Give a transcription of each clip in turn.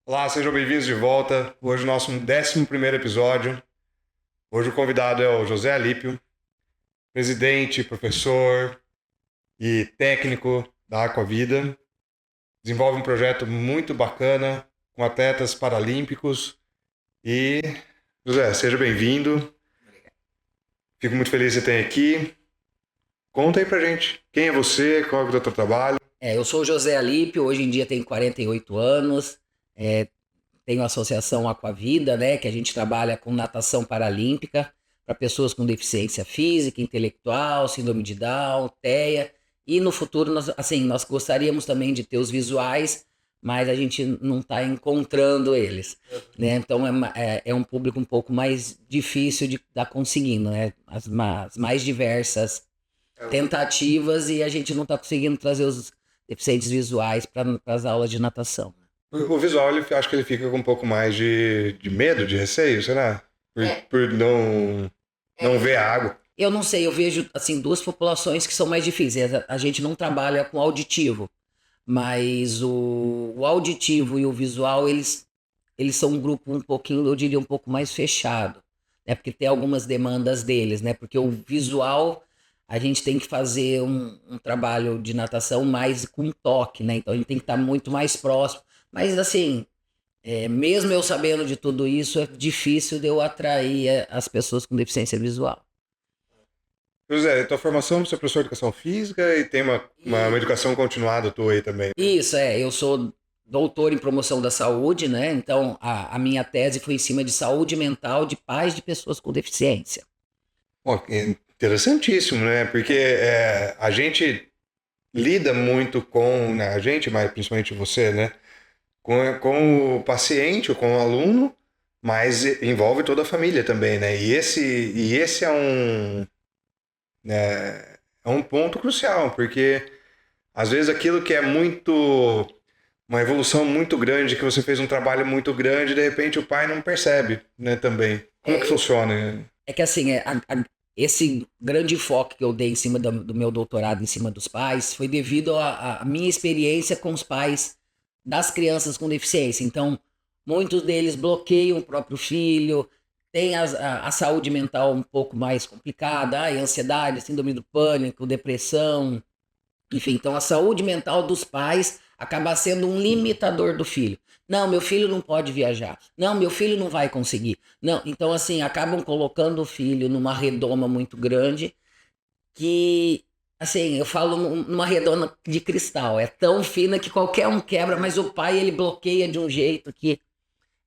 Olá, sejam bem-vindos de volta. Hoje o nosso 11º episódio. Hoje o convidado é o José Alípio, presidente, professor e técnico da Aquavida. Desenvolve um projeto muito bacana com atletas paralímpicos. E, José, seja bem-vindo. Fico muito feliz de ter aqui. Conta aí pra gente, quem é você, qual é o teu trabalho? Eu sou o José Alípio, hoje em dia tenho 48 anos, tenho a Associação Aquavida, né, que a gente trabalha com natação paralímpica para pessoas com deficiência física, intelectual, síndrome de Down, TEA, e no futuro nós gostaríamos também de ter os visuais, mas a gente não está encontrando eles, né, então é um público um pouco mais difícil de estar conseguindo, né, as mais diversas tentativas e a gente não está conseguindo trazer os deficientes visuais para as aulas de natação. O visual, acho que ele fica com um pouco mais de medo, de receio, será? Por não ver a água. Eu não sei, eu vejo assim duas populações que são mais difíceis. A gente não trabalha com auditivo, mas o auditivo e o visual, eles são um grupo um pouquinho, eu diria, um pouco mais fechado, né? Porque tem algumas demandas deles, né? Porque o visual, a gente tem que fazer um trabalho de natação mais com toque, né? Então a gente tem que estar muito mais próximo. Mas assim, mesmo eu sabendo de tudo isso, é difícil de eu atrair as pessoas com deficiência visual. José, tua formação, você é professor de educação física e tem uma educação continuada tua aí também. Isso, eu sou doutor em promoção da saúde, né? Então a minha tese foi em cima de saúde mental de pais de pessoas com deficiência. Ó, é interessantíssimo, né? Porque a gente lida muito com, né, a gente, mas principalmente você, né? Com o paciente, com o aluno, mas envolve toda a família também, né? E esse é um ponto crucial, porque às vezes aquilo que é uma evolução muito grande, que você fez um trabalho muito grande, de repente o pai não percebe, né, também. Como que funciona? É que assim, esse grande enfoque que eu dei em cima do meu doutorado, em cima dos pais, foi devido à minha experiência com os pais das crianças com deficiência. Então, muitos deles bloqueiam o próprio filho, têm a saúde mental um pouco mais complicada, ansiedade, síndrome do pânico, depressão, enfim. Então, a saúde mental dos pais acaba sendo um limitador do filho. Não, meu filho não pode viajar. Não, meu filho não vai conseguir. Não, então assim, acabam colocando o filho numa redoma muito grande que, assim, eu falo numa redoma de cristal. É tão fina que qualquer um quebra, mas o pai ele bloqueia de um jeito que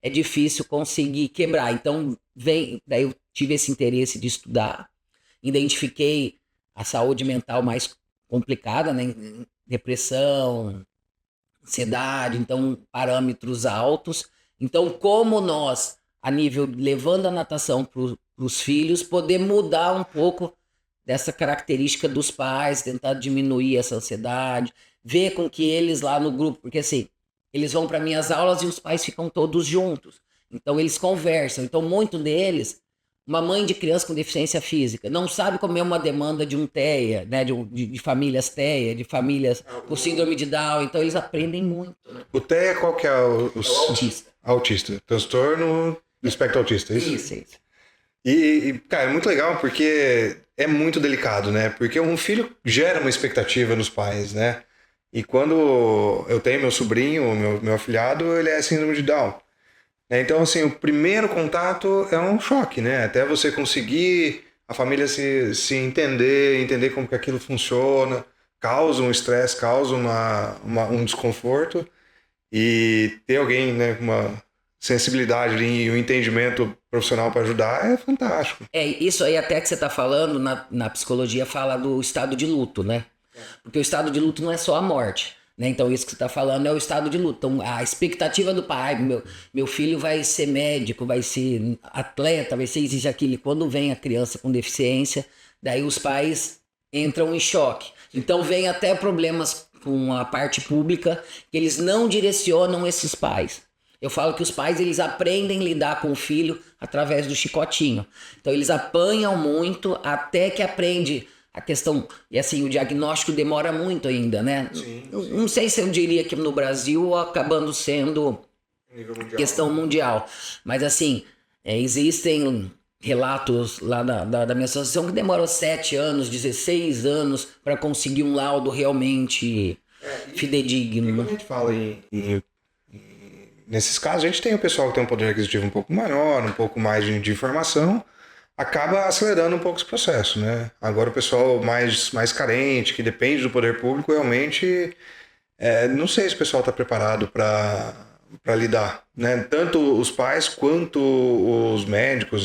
é difícil conseguir quebrar. Então, daí eu tive esse interesse de estudar, identifiquei a saúde mental mais complicada, né? Depressão, ansiedade, então parâmetros altos. Então, como nós, a nível levando a natação para os filhos, poder mudar um pouco dessa característica dos pais, tentar diminuir essa ansiedade, ver com que eles lá no grupo, porque assim, eles vão para minhas aulas e os pais ficam todos juntos. Então eles conversam. Então muito deles, uma mãe de criança com deficiência física, não sabe como é uma demanda de um TEA, né, de famílias TEA, de famílias com síndrome de Down. Então eles aprendem muito. Né? O TEA, qual que é o autista. Autista. Transtorno do espectro autista, é isso? Isso. Cara, é muito legal porque é muito delicado, né? Porque um filho gera uma expectativa nos pais, né? E quando eu tenho meu sobrinho, meu afilhado, ele é síndrome de Down. Então, assim, o primeiro contato é um choque, né? Até você conseguir a família se entender como que aquilo funciona, causa um estresse, causa um desconforto. E ter alguém, né, com uma sensibilidade e um entendimento profissional para ajudar é fantástico. Isso aí até que você está falando, na psicologia fala do estado de luto, né? Porque o estado de luto não é só a morte. Né? Então, isso que você está falando é o estado de luto. Então, a expectativa do pai, meu filho vai ser médico, vai ser atleta, vai ser isso e aquilo. E quando vem a criança com deficiência, daí os pais entram em choque. Então, vem até problemas com a parte pública, que eles não direcionam esses pais. Eu falo que os pais, eles aprendem a lidar com o filho através do chicotinho. Então, eles apanham muito até que aprende a questão, e assim, o diagnóstico demora muito ainda, né? Sim. Não sei se eu diria que no Brasil acabando sendo Nível mundial. Questão mundial. Mas assim, existem relatos lá da minha associação que demorou 7 anos, 16 anos para conseguir um laudo realmente fidedigno. E quando a gente fala nesses casos, a gente tem o pessoal que tem um poder aquisitivo um pouco maior, um pouco mais de informação, acaba acelerando um pouco esse processo, né? Agora o pessoal mais carente, que depende do poder público, realmente, não sei se o pessoal está preparado para lidar, né? Tanto os pais quanto os médicos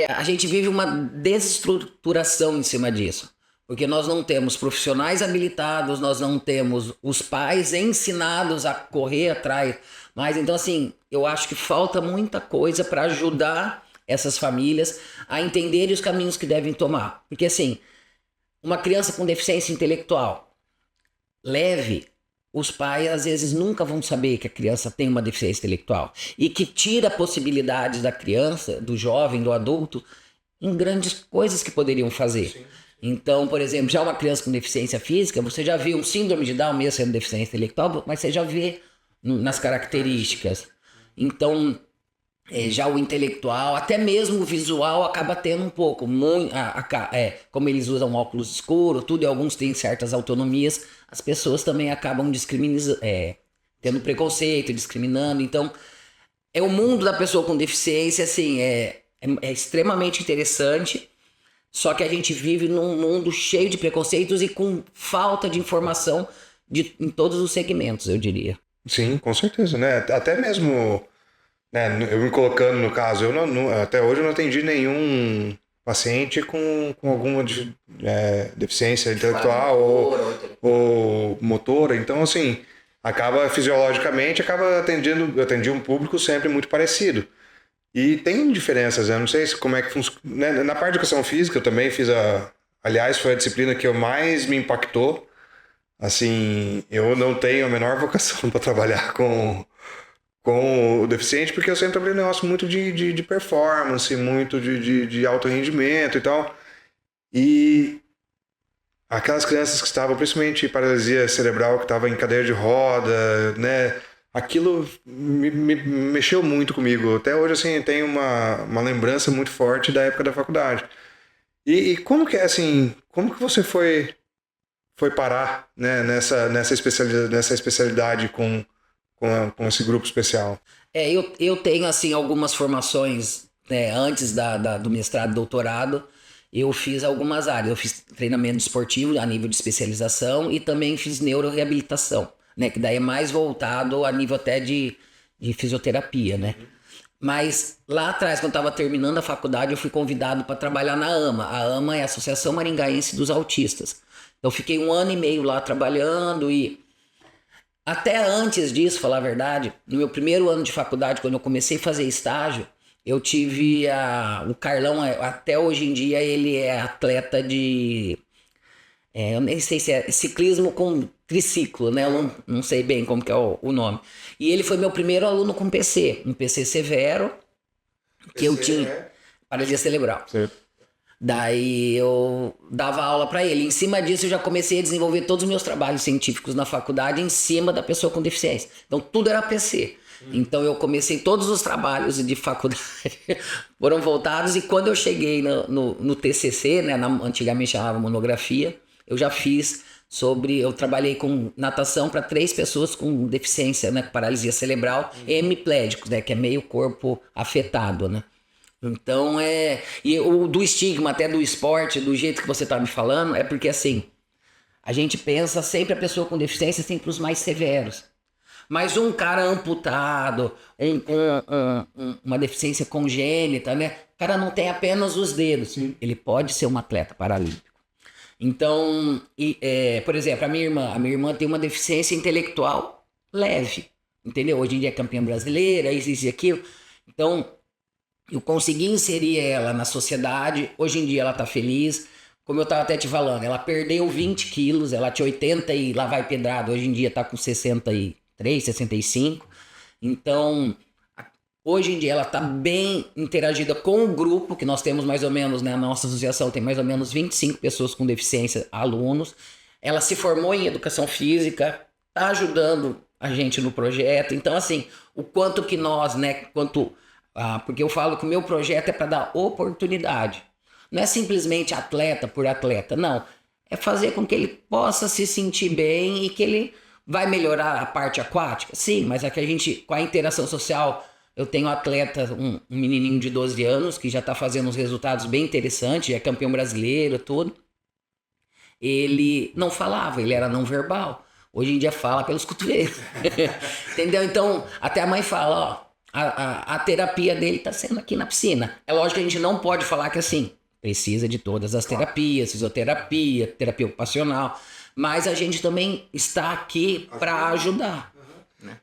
A gente vive uma desestruturação em cima disso. Porque nós não temos profissionais habilitados, nós não temos os pais ensinados a correr atrás. Mas então, assim, eu acho que falta muita coisa para ajudar essas famílias a entenderem os caminhos que devem tomar. Porque, assim, uma criança com deficiência intelectual leve, os pais às vezes nunca vão saber que a criança tem uma deficiência intelectual. E que tira possibilidades da criança, do jovem, do adulto, em grandes coisas que poderiam fazer. Sim. Então, por exemplo, já uma criança com deficiência física, você já vê um síndrome de Down mesmo sendo deficiência intelectual, mas você já vê nas características. Então, já o intelectual, até mesmo o visual, acaba tendo um pouco. Como eles usam óculos escuros, tudo, e alguns têm certas autonomias, as pessoas também acabam discriminando, tendo preconceito, discriminando. Então, o mundo da pessoa com deficiência, assim, é extremamente interessante. Só que a gente vive num mundo cheio de preconceitos e com falta de informação em todos os segmentos, eu diria. Sim, com certeza, né? Até mesmo, né, eu me colocando no caso, até hoje eu não atendi nenhum paciente com alguma deficiência intelectual ou motora. Então, assim, fisiologicamente, eu atendi um público sempre muito parecido. E tem diferenças, eu não sei como é que funciona. Né? Na parte de educação física, eu também fiz aliás, foi a disciplina que mais me impactou. Assim, eu não tenho a menor vocação para trabalhar com o deficiente, porque eu sempre trabalhei um negócio muito de performance, muito de alto rendimento e tal. E aquelas crianças que estavam, principalmente paralisia cerebral, que estavam em cadeira de roda, né? Aquilo me mexeu muito comigo. Até hoje, assim, tenho uma lembrança muito forte da época da faculdade. E como que é, assim, como que você foi parar, né, nessa especialidade com esse grupo especial? Eu tenho, assim, algumas formações, né, antes do mestrado e doutorado. Eu fiz algumas áreas. Eu fiz treinamento esportivo a nível de especialização e também fiz neuroreabilitação, né, que daí é mais voltado a nível até de fisioterapia, né? Mas lá atrás, quando eu estava terminando a faculdade, eu fui convidado para trabalhar na AMA. A AMA é a Associação Maringaense dos Autistas. Então, eu fiquei 1 ano e meio lá trabalhando e até antes disso, falar a verdade, no meu primeiro ano de faculdade, quando eu comecei a fazer estágio, eu tive o Carlão, até hoje em dia, ele é atleta de... eu nem sei se é ciclismo com triciclo, né? Eu não sei bem como que é o nome. E ele foi meu primeiro aluno com PC, um PC severo, que eu tinha paralisia cerebral. Certo. Daí eu dava aula para ele. Em cima disso eu já comecei a desenvolver todos os meus trabalhos científicos na faculdade em cima da pessoa com deficiência. Então tudo era PC. Então eu comecei todos os trabalhos de faculdade foram voltados, e quando eu cheguei no TCC, né, antigamente chamava monografia, eu já fiz eu trabalhei com natação para 3 pessoas com deficiência, né, com paralisia cerebral, hemiplégicos, né, que é meio corpo afetado, né. Então e o do estigma até do esporte, do jeito que você tá me falando, é porque assim, a gente pensa sempre a pessoa com deficiência sempre os mais severos. Mas um cara amputado, uma deficiência congênita, né? O cara não tem apenas os dedos. Sim. Ele pode ser um atleta paralímpico. Então, por exemplo, a minha irmã tem uma deficiência intelectual leve, entendeu? Hoje em dia é campeã brasileira, existe aquilo. Então, eu consegui inserir ela na sociedade. Hoje em dia ela tá feliz. Como eu tava até te falando, ela perdeu 20 quilos, ela tinha 80 e lá vai pedrada. Hoje em dia tá com 63, 65. Então, hoje em dia ela tá bem interagida com o grupo, que nós temos mais ou menos, né? A nossa associação tem mais ou menos 25 pessoas com deficiência, alunos. Ela se formou em educação física, tá ajudando a gente no projeto. Então, assim, o quanto que nós, né, porque eu falo que o meu projeto é para dar oportunidade. Não é simplesmente atleta por atleta, não. É fazer com que ele possa se sentir bem e que ele vai melhorar a parte aquática. Sim, mas é que a gente, com a interação social, eu tenho um atleta, um menininho de 12 anos, que já está fazendo uns resultados bem interessantes, é campeão brasileiro, tudo. Ele não falava, ele era não verbal. Hoje em dia fala pelos cotovelos. Entendeu? Então, até a mãe fala, ó, a terapia dele está sendo aqui na piscina. É lógico que a gente não pode falar que assim, precisa de todas as terapias, fisioterapia, terapia ocupacional, mas a gente também está aqui para ajudar.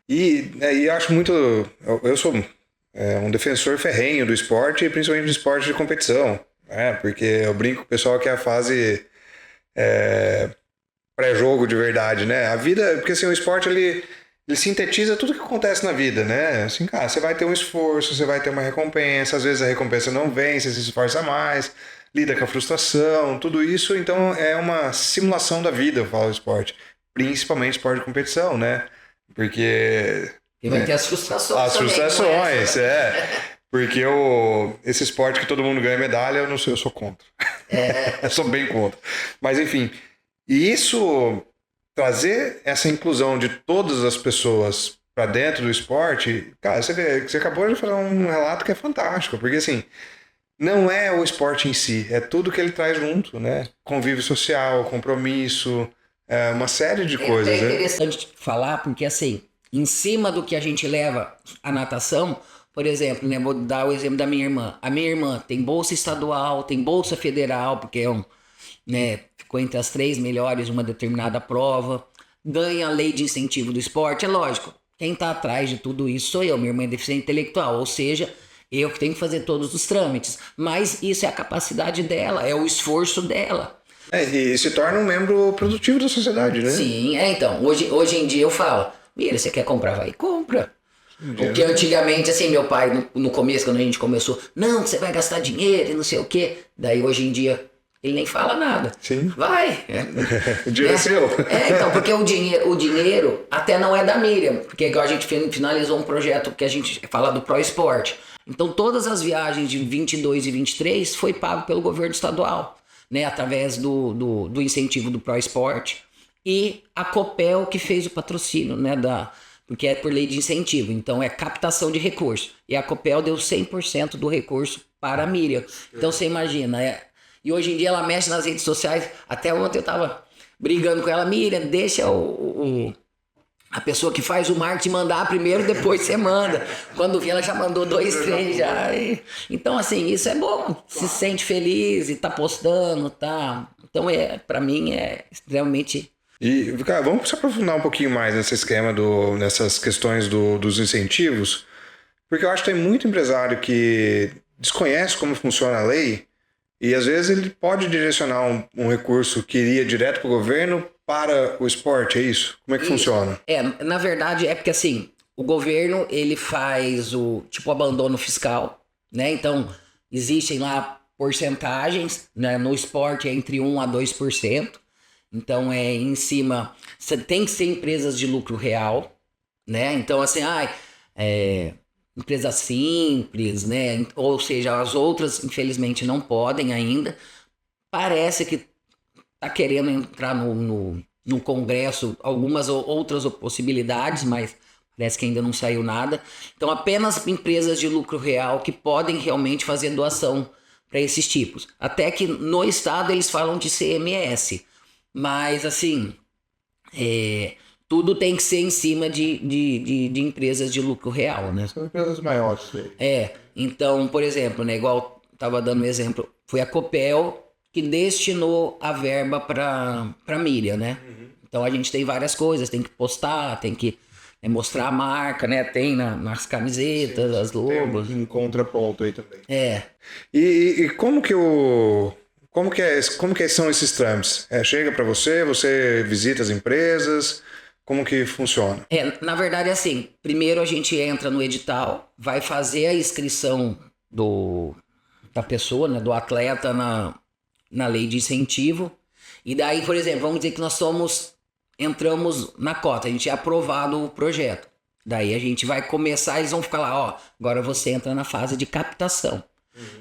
E acho muito... Eu sou um defensor ferrenho do esporte, e principalmente do esporte de competição. Porque eu brinco com o pessoal que é a fase pré-jogo de verdade, né? A vida... Porque assim, o esporte, ele sintetiza tudo que acontece na vida, né? Assim, cara, você vai ter um esforço, você vai ter uma recompensa, às vezes a recompensa não vem, você se esforça mais, lida com a frustração, tudo isso, então é uma simulação da vida, eu falo do esporte. Principalmente esporte de competição, né? Porque... E vai ter as frustrações. As frustrações, Porque esse esporte que todo mundo ganha medalha, eu não sei, eu sou contra. Eu sou bem contra. Mas enfim, e isso... Trazer essa inclusão de todas as pessoas para dentro do esporte, cara, você acabou de falar um relato que é fantástico, porque assim, não é o esporte em si, é tudo que ele traz junto, né? Convívio social, compromisso, uma série de coisas. É interessante falar, porque assim, em cima do que a gente leva a natação, por exemplo, né, vou dar o exemplo da minha irmã. A minha irmã tem bolsa estadual, tem bolsa federal, porque ficou entre as 3 melhores em uma determinada prova, ganha a lei de incentivo do esporte. É lógico, quem está atrás de tudo isso sou eu, minha irmã é deficiente intelectual, ou seja, eu que tenho que fazer todos os trâmites. Mas isso é a capacidade dela, é o esforço dela. E se torna um membro produtivo da sociedade, né? Sim, então, hoje em dia eu falo, Mira, você quer comprar, vai, compra. Porque antigamente, assim, meu pai, no começo, quando a gente começou, não, você vai gastar dinheiro e não sei o quê. Daí hoje em dia, ele nem fala nada. Sim. Vai. O dinheiro é seu. Então, porque o dinheiro até não é da Miriam. Porque igual a gente finalizou um projeto que a gente fala do Pro Esporte. Então, todas as viagens de 22 e 23 foi pago pelo governo estadual, né? Através do incentivo do Pro Esporte. E a Copel que fez o patrocínio, né? Porque é por lei de incentivo. Então, é captação de recurso. E a Copel deu 100% do recurso para a Miriam. Então, você imagina, E hoje em dia ela mexe nas redes sociais. Até ontem eu tava brigando com ela. Miriam, deixa a pessoa que faz o marketing mandar primeiro, depois você manda. Quando vi, ela já mandou 2, 3 já. Então, assim, isso é bom. Se sente feliz e tá postando, tá? Então, pra mim, é extremamente... E, cara, vamos se aprofundar um pouquinho mais nesse esquema, nessas questões dos incentivos, porque eu acho que tem muito empresário que desconhece como funciona a lei. E às vezes ele pode direcionar um recurso que iria direto para o governo para o esporte, é isso? Como é que funciona? Na verdade é porque assim, o governo ele faz o tipo abandono fiscal, né? Então existem lá porcentagens, né? No esporte é entre 1 a 2%. Então em cima, você tem que ser empresas de lucro real, né? Então assim, empresa simples, né? Ou seja, as outras, infelizmente, não podem ainda. Parece que está querendo entrar no Congresso algumas outras possibilidades, mas parece que ainda não saiu nada. Então, apenas empresas de lucro real que podem realmente fazer doação para esses tipos. Até que no estado eles falam de CMS. Mas, assim... tudo tem que ser em cima de empresas de lucro real, né? São empresas maiores. Então, por exemplo, né, igual estava dando um exemplo, foi a Copel que destinou a verba para Miriam, né? Então a gente tem várias coisas, tem que postar, tem que mostrar a marca, né? Tem nas camisetas, as logos. Tem um contraponto aí também. É. E como que são esses trâmites? Chega para você visita as empresas... Como que funciona? Na verdade, assim, primeiro a gente entra no edital, vai fazer a inscrição da pessoa, né, do atleta na lei de incentivo. E daí, por exemplo, vamos dizer que nós somos entramos na cota, a gente é aprovado o projeto. Daí a gente vai começar, eles vão ficar lá, ó, agora você entra na fase de captação.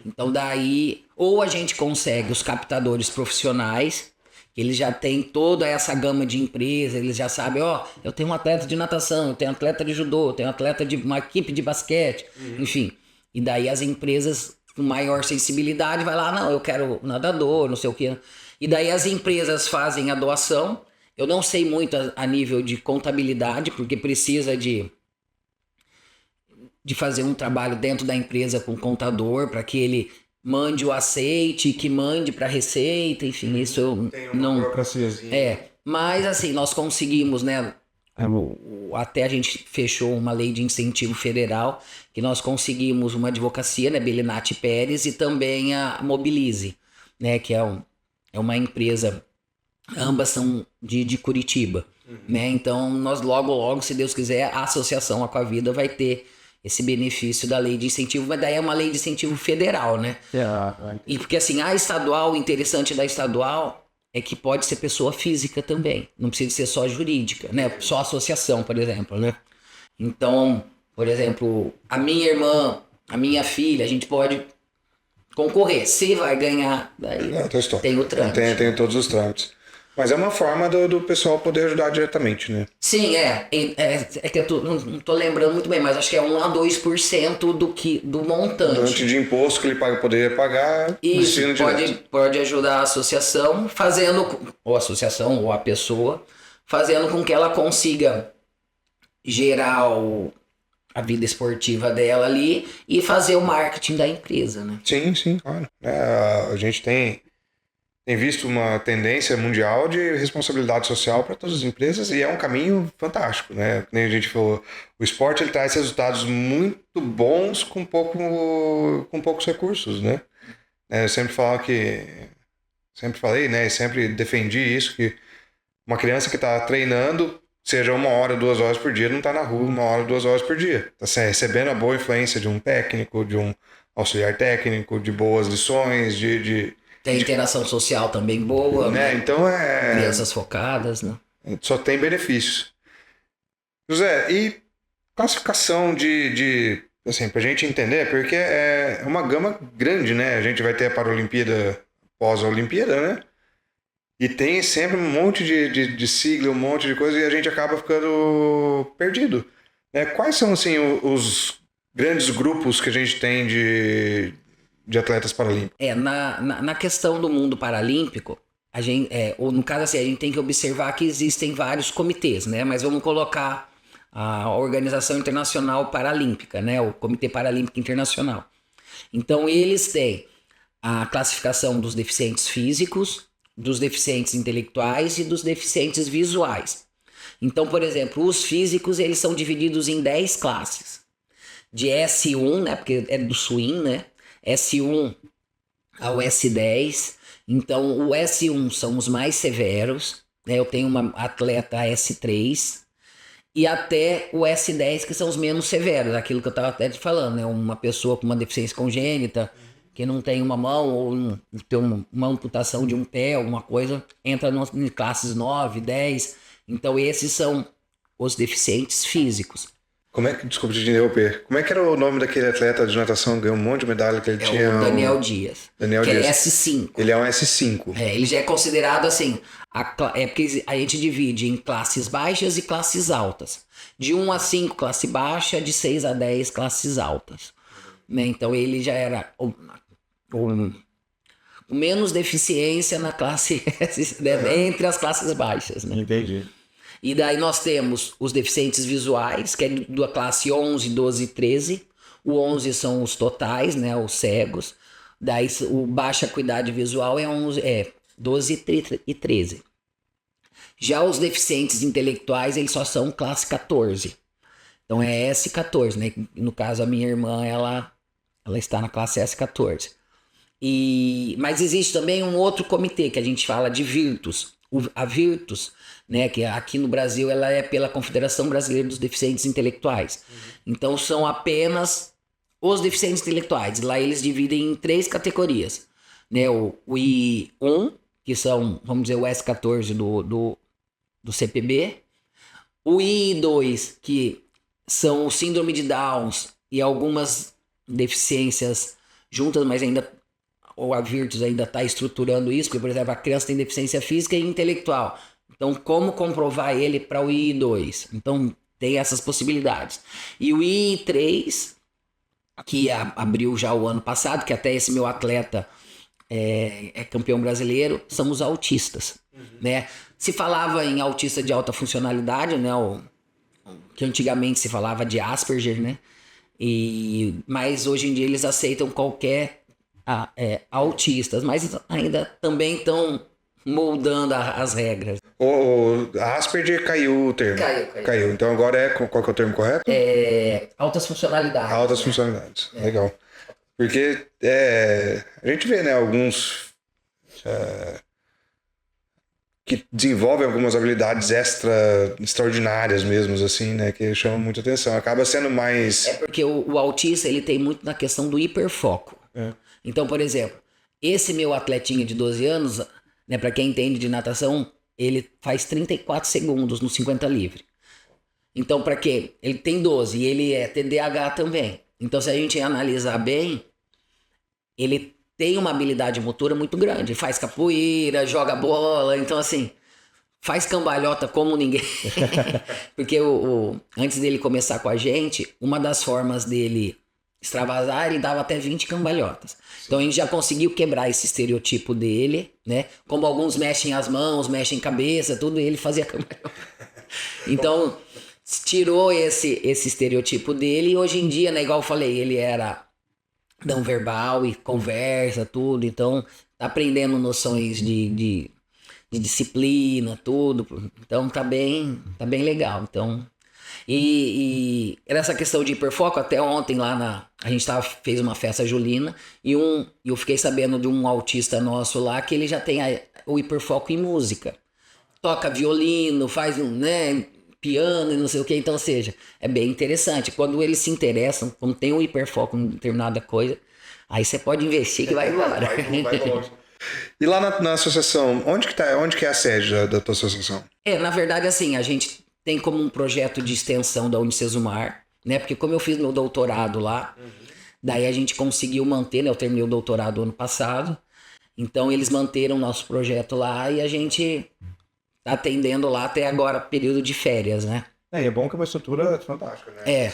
Então daí, ou a gente consegue os captadores profissionais, eles já têm toda essa gama de empresas, eles já sabem, ó, eu tenho um atleta de natação, eu tenho um atleta de judô, eu tenho um atleta de uma equipe de basquete, enfim. E daí as empresas com maior sensibilidade vai lá, não, eu quero nadador, não sei o quê. E daí as empresas fazem a doação. Eu não sei muito a nível de contabilidade, porque precisa de fazer um trabalho dentro da empresa com o contador para que ele mande o aceite, que mande para a Receita, enfim, isso eu Tem uma não... burocraciazinha. Mas assim, nós conseguimos, né, até a gente fechou uma lei de incentivo federal, que nós conseguimos uma advocacia, né, Belinati Pérez, e também a Mobilize, né, que é uma empresa, ambas são de Curitiba, né, então nós logo, se Deus quiser, a Associação Aquavida vai ter esse benefício da lei de incentivo, mas daí é uma lei de incentivo federal, né? E porque assim, a estadual, o interessante da estadual é que pode ser pessoa física também, não precisa ser só jurídica, né? Só associação, por exemplo, né? Então, por exemplo, a minha irmã, a minha filha, a gente pode concorrer. Se vai ganhar, daí tem o trâmite. Tem todos os trâmites. Mas é uma forma do pessoal poder ajudar diretamente, né? Sim, é que eu não tô lembrando muito bem, mas acho que é 1 a 2% do montante. De imposto que ele poderia pagar. Isso, pode ajudar a associação ou a associação ou a pessoa, fazendo com que ela consiga gerar a vida esportiva dela ali e fazer o marketing da empresa, né? Sim, claro. A gente tem visto uma tendência mundial de responsabilidade social para todas as empresas e é um caminho fantástico, né? Como a gente falou, o esporte ele traz resultados muito bons com poucos recursos, né? Eu sempre falei, né? E sempre defendi isso, que uma criança que está treinando, seja 1 hora, 2 horas por dia, não está na rua 1 hora, 2 horas por dia. Está recebendo a boa influência de um técnico, de um auxiliar técnico, de boas lições, Tem interação social também boa, né? Então crianças focadas, né? Só tem benefícios. José, e classificação assim, pra gente entender, porque é uma gama grande, né? A gente vai ter a Paralimpíada pós a Olimpíada, né? E tem sempre um monte de sigla, um monte de coisa, e a gente acaba ficando perdido. Né? Quais são, assim, os grandes grupos que a gente tem de atletas paralímpicos? Na questão do mundo paralímpico, a gente, ou no caso assim, a gente tem que observar que existem vários comitês, né? Mas vamos colocar a Organização Internacional Paralímpica, né? O Comitê Paralímpico Internacional. Então eles têm a classificação dos deficientes físicos, dos deficientes intelectuais e dos deficientes visuais. Então, por exemplo, os físicos eles são divididos em 10 classes. De S1, né? Porque é do swing, né? S1 ao S10. Então, o S1 são os mais severos, né? Eu tenho uma atleta S3 e até o S10 que são os menos severos, aquilo que eu estava até te falando, né? Uma pessoa com uma deficiência congênita que não tem uma mão ou tem uma amputação de um pé, alguma coisa, entra em classes 9, 10. Então, esses são os deficientes físicos. Desculpa te interromper. Como é que era o nome daquele atleta de natação que ganhou um monte de medalha que ele tinha? O Daniel Dias. Daniel Dias. É S5. Ele é um S5. Ele já é considerado assim. Porque a gente divide em classes baixas e classes altas. De 1 a 5, classe baixa, de 6 a 10, classes altas. Né? Então ele já era com menos deficiência na classe S, né? Entre as classes baixas. Né? Entendi. E daí nós temos os deficientes visuais, que é da classe 11, 12 e 13. O 11 são os totais, né, os cegos. Daí o baixa acuidade visual é 12 e 13. Já os deficientes intelectuais, eles só são classe 14. Então é S14, né? No caso, a minha irmã, ela está na classe S14. Mas existe também um outro comitê que a gente fala de Virtus. A Virtus, né, que aqui no Brasil ela é pela Confederação Brasileira dos Deficientes Intelectuais. Então são apenas os deficientes intelectuais. Lá eles dividem em 3 categorias. Né, o I1, que são, vamos dizer, o S14 do do CPB. O I2, que são o síndrome de Downs e algumas deficiências juntas, mas ainda ou a Virtus ainda está estruturando isso, porque, por exemplo, a criança tem deficiência física e intelectual. Então, como comprovar ele para o I2? Então, tem essas possibilidades. E o I3, que abriu já o ano passado, que até esse meu atleta é campeão brasileiro, são os autistas, né? Se falava em autista de alta funcionalidade, né? Que antigamente se falava de Asperger, né? Mas hoje em dia eles aceitam qualquer autistas, mas ainda também estão moldando as regras. A Asperger caiu o termo. Caiu. Então agora qual que é o termo correto? Altas funcionalidades. Altas funcionalidades. Legal. Porque a gente vê, né, alguns que desenvolvem algumas habilidades extraordinárias mesmo, assim, né, que chamam muita atenção. Acaba sendo mais... Porque o autista, ele tem muito na questão do hiperfoco. Então, por exemplo, esse meu atletinha de 12 anos, né, para quem entende de natação, ele faz 34 segundos no 50 livre. Então, para quê? Ele tem 12 e ele é TDAH também. Então, se a gente analisar bem, ele tem uma habilidade motora muito grande. Faz capoeira, joga bola. Então, assim, faz cambalhota como ninguém. Porque antes dele começar com a gente, uma das formas dele extravasar, ele dava até 20 cambalhotas. Então, a gente já conseguiu quebrar esse estereotipo dele, né? Como alguns mexem as mãos, mexem a cabeça, tudo, ele fazia cambalhota. Então, tirou esse estereotipo dele e hoje em dia, né, igual eu falei, ele era não verbal e conversa, tudo, então tá aprendendo noções de disciplina, tudo, então tá bem legal, então... E essa questão de hiperfoco, até ontem lá a gente fez uma festa julina e eu fiquei sabendo de um autista nosso lá que ele já tem o hiperfoco em música, toca violino, faz né, piano e não sei o que, então, ou seja, é bem interessante. Quando eles se interessam, quando tem um hiperfoco em determinada coisa, aí você pode investir que vai embora. vai longe. E lá na associação, onde que é a sede da tua associação? Na verdade, assim, a gente tem como um projeto de extensão da Unicesumar, né, porque como eu fiz meu doutorado lá, daí a gente conseguiu manter, né, eu terminei o doutorado ano passado, então eles manteram nosso projeto lá e a gente tá atendendo lá até agora, período de férias, né? E é bom que é uma estrutura fantástica, né?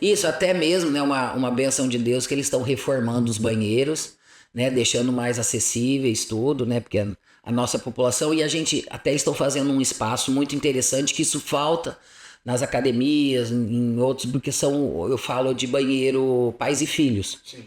Isso, até mesmo, né, uma benção de Deus que eles estão reformando os banheiros, né, deixando mais acessíveis tudo, né, porque a nossa população, e a gente até estão fazendo um espaço muito interessante, que isso falta nas academias, em outros, porque eu falo de banheiro pais e filhos. Sim.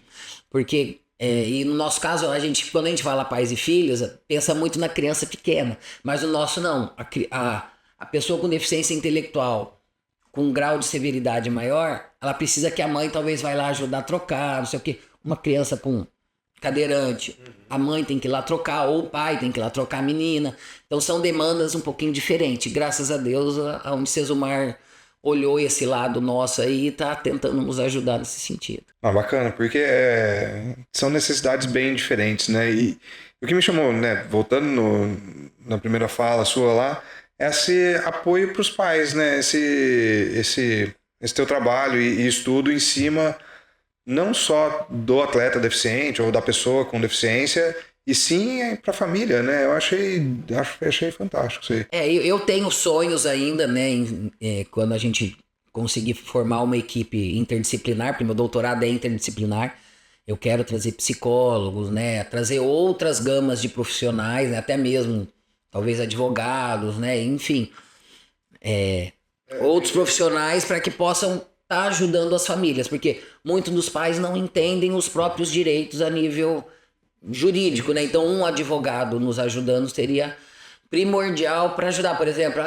Porque, e no nosso caso, quando a gente fala pais e filhos, pensa muito na criança pequena, mas o nosso não. A pessoa com deficiência intelectual, com um grau de severidade maior, ela precisa que a mãe talvez vai lá ajudar a trocar, não sei o quê. Uma criança com cadeirante, a mãe tem que ir lá trocar, ou o pai tem que ir lá trocar a menina. Então são demandas um pouquinho diferentes. Graças a Deus a Unicesumar olhou esse lado nosso aí e está tentando nos ajudar nesse sentido. Bacana, porque são necessidades bem diferentes, né? E o que me chamou, né, voltando na primeira fala sua lá, é esse apoio para os pais, né? Esse teu trabalho e estudo em cima não só do atleta deficiente ou da pessoa com deficiência, e sim para a família, né? Eu achei fantástico isso aí. Eu tenho sonhos ainda, né? Quando a gente conseguir formar uma equipe interdisciplinar, porque meu doutorado é interdisciplinar, eu quero trazer psicólogos, né? Trazer outras gamas de profissionais, né? Até mesmo, talvez advogados, né? Enfim, outros profissionais para que possam estar ajudando as famílias, porque muitos dos pais não entendem os próprios direitos a nível jurídico, né? Então um advogado nos ajudando seria primordial para ajudar. Por exemplo,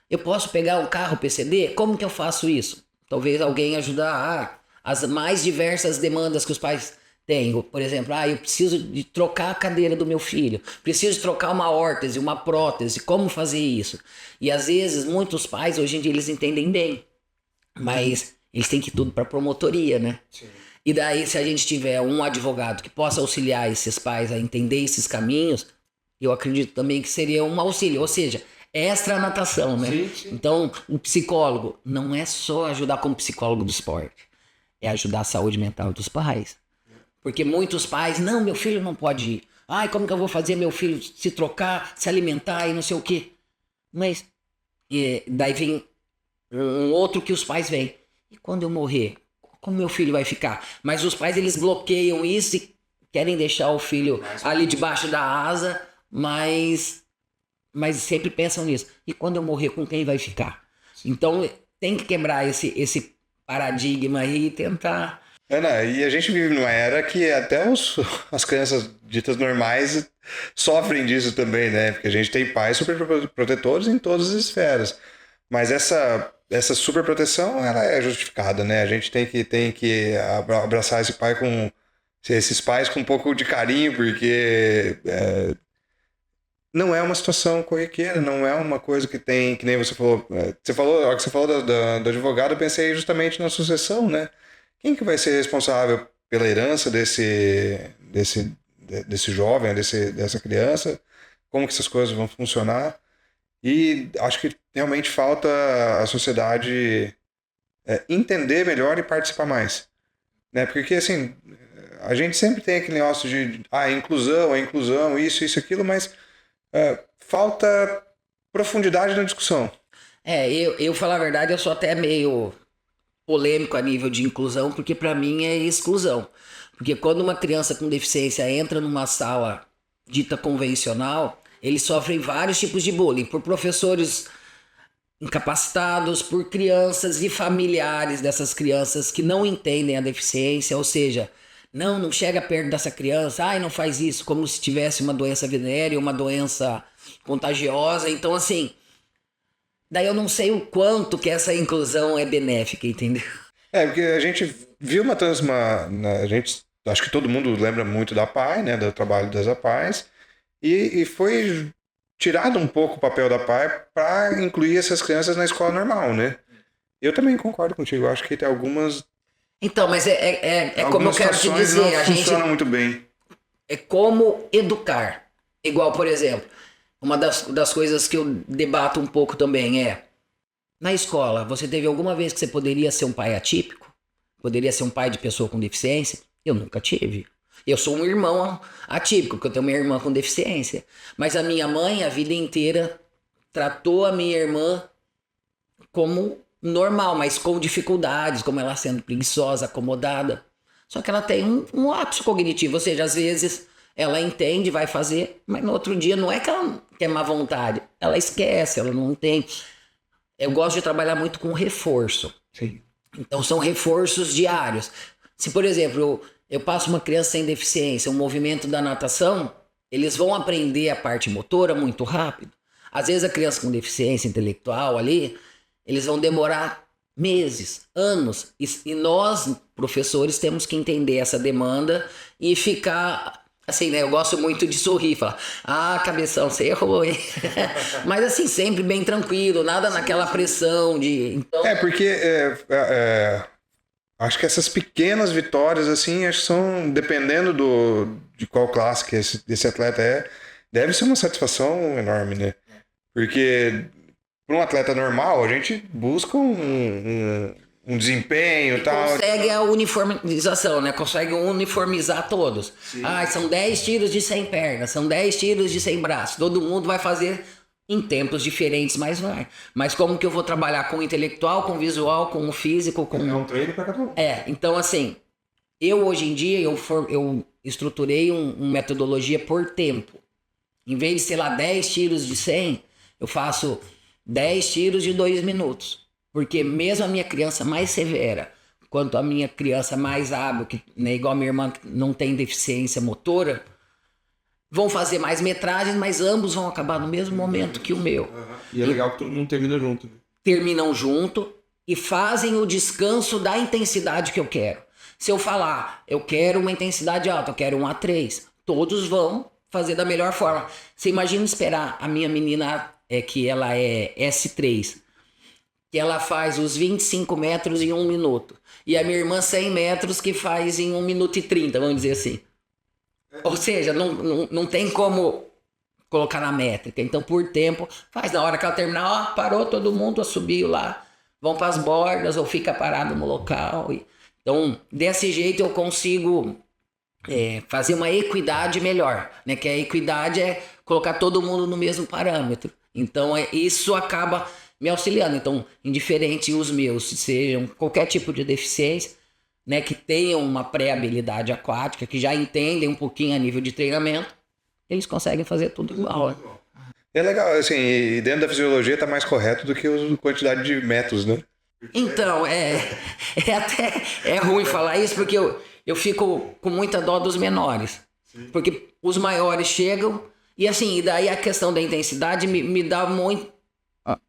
eu posso pegar um carro PCD? Como que eu faço isso? Talvez alguém ajudar as mais diversas demandas que os pais têm. Por exemplo, eu preciso de trocar a cadeira do meu filho, preciso de trocar uma órtese, uma prótese, como fazer isso? E às vezes muitos pais hoje em dia eles entendem bem, mas eles têm que ir tudo para promotoria, né? Sim. E daí, se a gente tiver um advogado que possa auxiliar esses pais a entender esses caminhos, eu acredito também que seria um auxílio. Ou seja, extra natação, né? Sim, sim. Então, o psicólogo não é só ajudar como psicólogo do esporte, é ajudar a saúde mental dos pais. Porque muitos pais, não, meu filho não pode ir. Ai, como que eu vou fazer meu filho se trocar, se alimentar e não sei o quê? Mas daí vem um outro que os pais veem. E quando eu morrer, como meu filho vai ficar? Mas os pais, eles bloqueiam isso e querem deixar o filho ali debaixo da asa, mas sempre pensam nisso. E quando eu morrer, com quem vai ficar? Então tem que quebrar esse paradigma aí e tentar. Ana, e a gente vive numa era que até as crianças ditas normais sofrem disso também, né? Porque a gente tem pais super protetores em todas as esferas. Mas essa super proteção, ela é justificada, né? A gente tem que abraçar esses pais com um pouco de carinho, porque não é uma situação corriqueira, não é uma coisa que nem você falou. A hora que você falou do advogado, eu pensei justamente na sucessão, né? Quem que vai ser responsável pela herança desse jovem, dessa criança? Como que essas coisas vão funcionar? E acho que realmente falta a sociedade entender melhor e participar mais, né? Porque assim, a gente sempre tem aquele negócio de inclusão, isso, aquilo, mas falta profundidade na discussão. Eu falar a verdade, eu sou até meio polêmico a nível de inclusão, porque para mim é exclusão. Porque quando uma criança com deficiência entra numa sala dita convencional, eles sofrem vários tipos de bullying, por professores incapacitados, por crianças e familiares dessas crianças que não entendem a deficiência, ou seja, não chega perto dessa criança, ai, não faz isso, como se tivesse uma doença venérea, uma doença contagiosa. Então, assim, daí eu não sei o quanto que essa inclusão é benéfica, entendeu? Porque a gente viu a gente, acho que todo mundo lembra muito da PAI, né, do trabalho das APAES, e foi tirado um pouco o papel da PAI para incluir essas crianças na escola normal, né? Eu também concordo contigo, eu acho que tem algumas Então, mas como eu quero te situações dizer, não a gente funcionam muito bem. é como educar. Igual, por exemplo, uma das coisas que eu debato um pouco também na escola, você teve alguma vez que você poderia ser um pai atípico? Poderia ser um pai de pessoa com deficiência? Eu nunca tive. Eu sou um irmão atípico, porque eu tenho uma irmã com deficiência. Mas a minha mãe, a vida inteira, tratou a minha irmã como normal, mas com dificuldades, como ela sendo preguiçosa, acomodada. Só que ela tem um lapso cognitivo, ou seja, às vezes ela entende, vai fazer, mas no outro dia não é que ela quer má vontade, ela esquece, ela não tem. Eu gosto de trabalhar muito com reforço. Sim. Então são reforços diários. Se, por exemplo, eu passo uma criança sem deficiência, um movimento da natação, eles vão aprender a parte motora muito rápido. Às vezes a criança com deficiência intelectual ali, eles vão demorar meses, anos. E nós, professores, temos que entender essa demanda e ficar assim, né? Eu gosto muito de sorrir, falar, cabeção, você errou, hein? Mas assim, sempre bem tranquilo, nada naquela pressão de. Então... Porque acho que essas pequenas vitórias, assim, acho que são, dependendo de qual classe que esse atleta deve ser uma satisfação enorme, né? Porque para um atleta normal, a gente busca um desempenho e tal. Consegue a uniformização, né? Consegue uniformizar todos. Sim. São 10 tiros de 100 pernas, são 10 tiros de 100 braços. Todo mundo vai fazer em tempos diferentes, mas vai. Mas como que eu vou trabalhar com o intelectual, com o visual, com o físico, com... É um treino para cada um. Então assim, eu hoje em dia, eu estruturei uma metodologia por tempo. Em vez de, sei lá, 10 tiros de 100, eu faço 10 tiros de 2 minutos. Porque mesmo a minha criança mais severa, quanto a minha criança mais hábil, que, né, igual a minha irmã que não tem deficiência motora, vão fazer mais metragens, mas ambos vão acabar no mesmo momento que o meu. E é legal que todo mundo termina junto. Terminam junto e fazem o descanso da intensidade que eu quero. Se eu falar, eu quero uma intensidade alta, eu quero um A3, todos vão fazer da melhor forma. Você imagina esperar a minha menina, que ela é S3, que ela faz os 25 metros em 1 minuto. E a minha irmã 100 metros que faz em 1 minuto e 30, vamos dizer assim. Ou seja, não tem como colocar na métrica. Então, por tempo, faz na hora que ela terminar, ó, parou todo mundo, subiu lá, vão para as bordas ou fica parado no local. Então, desse jeito eu consigo fazer uma equidade melhor, né? Que a equidade é colocar todo mundo no mesmo parâmetro. Então, isso acaba me auxiliando. Então, indiferente os meus, sejam qualquer tipo de deficiência, né, que tenham uma pré-habilidade aquática, que já entendem um pouquinho a nível de treinamento, eles conseguem fazer tudo igual. Né? É legal, assim, e dentro da fisiologia tá mais correto do que a quantidade de metros, né? Então, até ruim falar isso, porque eu fico com muita dó dos menores. Sim. Porque os maiores chegam, e assim, e daí a questão da intensidade me dá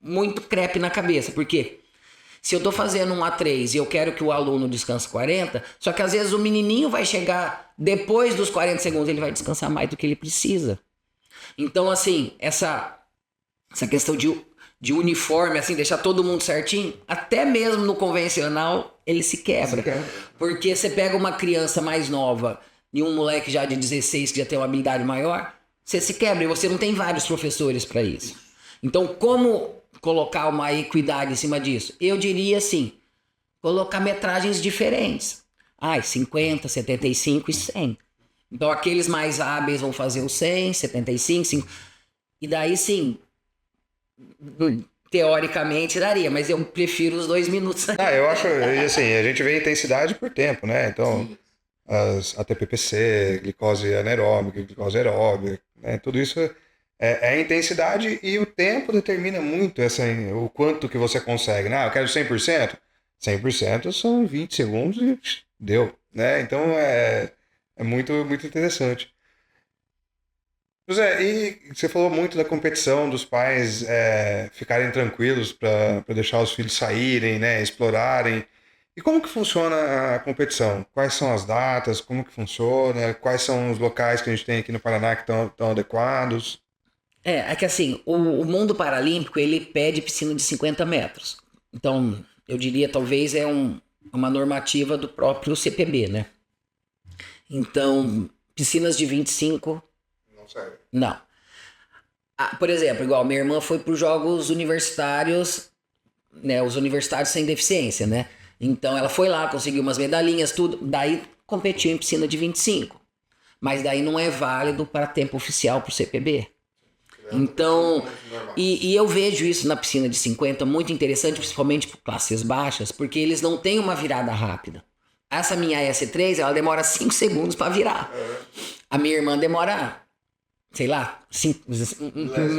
muito crepe na cabeça, porque se eu tô fazendo um A3 e eu quero que o aluno descanse 40, só que às vezes o menininho vai chegar depois dos 40 segundos, ele vai descansar mais do que ele precisa. Então, assim, essa questão de uniforme, assim, deixar todo mundo certinho, até mesmo no convencional, ele se quebra. Porque você pega uma criança mais nova e um moleque já de 16 que já tem uma habilidade maior, você se quebra e você não tem vários professores para isso. Então, como colocar uma equidade em cima disso? Eu diria assim, colocar metragens diferentes. 50, 75 e 100. Então, aqueles mais hábeis vão fazer o 100, 75, 5. E daí, sim, teoricamente daria, mas eu prefiro os 2 minutos. Eu acho, assim, a gente vê intensidade por tempo, né? Então, a TPPC, glicose anaeróbica, glicose aeróbica, né? Tudo isso é a intensidade e o tempo determina muito o quanto que você consegue. Eu quero 100%. 100% são 20 segundos e deu, né? Então, é muito, muito interessante. José, e você falou muito da competição, dos pais ficarem tranquilos para deixar os filhos saírem, né, explorarem. E como que funciona a competição? Quais são as datas? Como que funciona? Quais são os locais que a gente tem aqui no Paraná que estão adequados? É que assim, o mundo paralímpico, ele pede piscina de 50 metros. Então, eu diria, talvez uma normativa do próprio CPB, né? Então, piscinas de 25... Não serve. Não. Por exemplo, igual minha irmã foi para os Jogos Universitários, né? Os universitários sem deficiência, né? Então, ela foi lá, conseguiu umas medalhinhas, tudo. Daí, competiu em piscina de 25. Mas daí não é válido para tempo oficial para o CPB. Então, e eu vejo isso na piscina de 50 muito interessante, principalmente por classes baixas, porque eles não têm uma virada rápida. Essa minha S3, ela demora 5 segundos para virar. A minha irmã demora, sei lá, 5...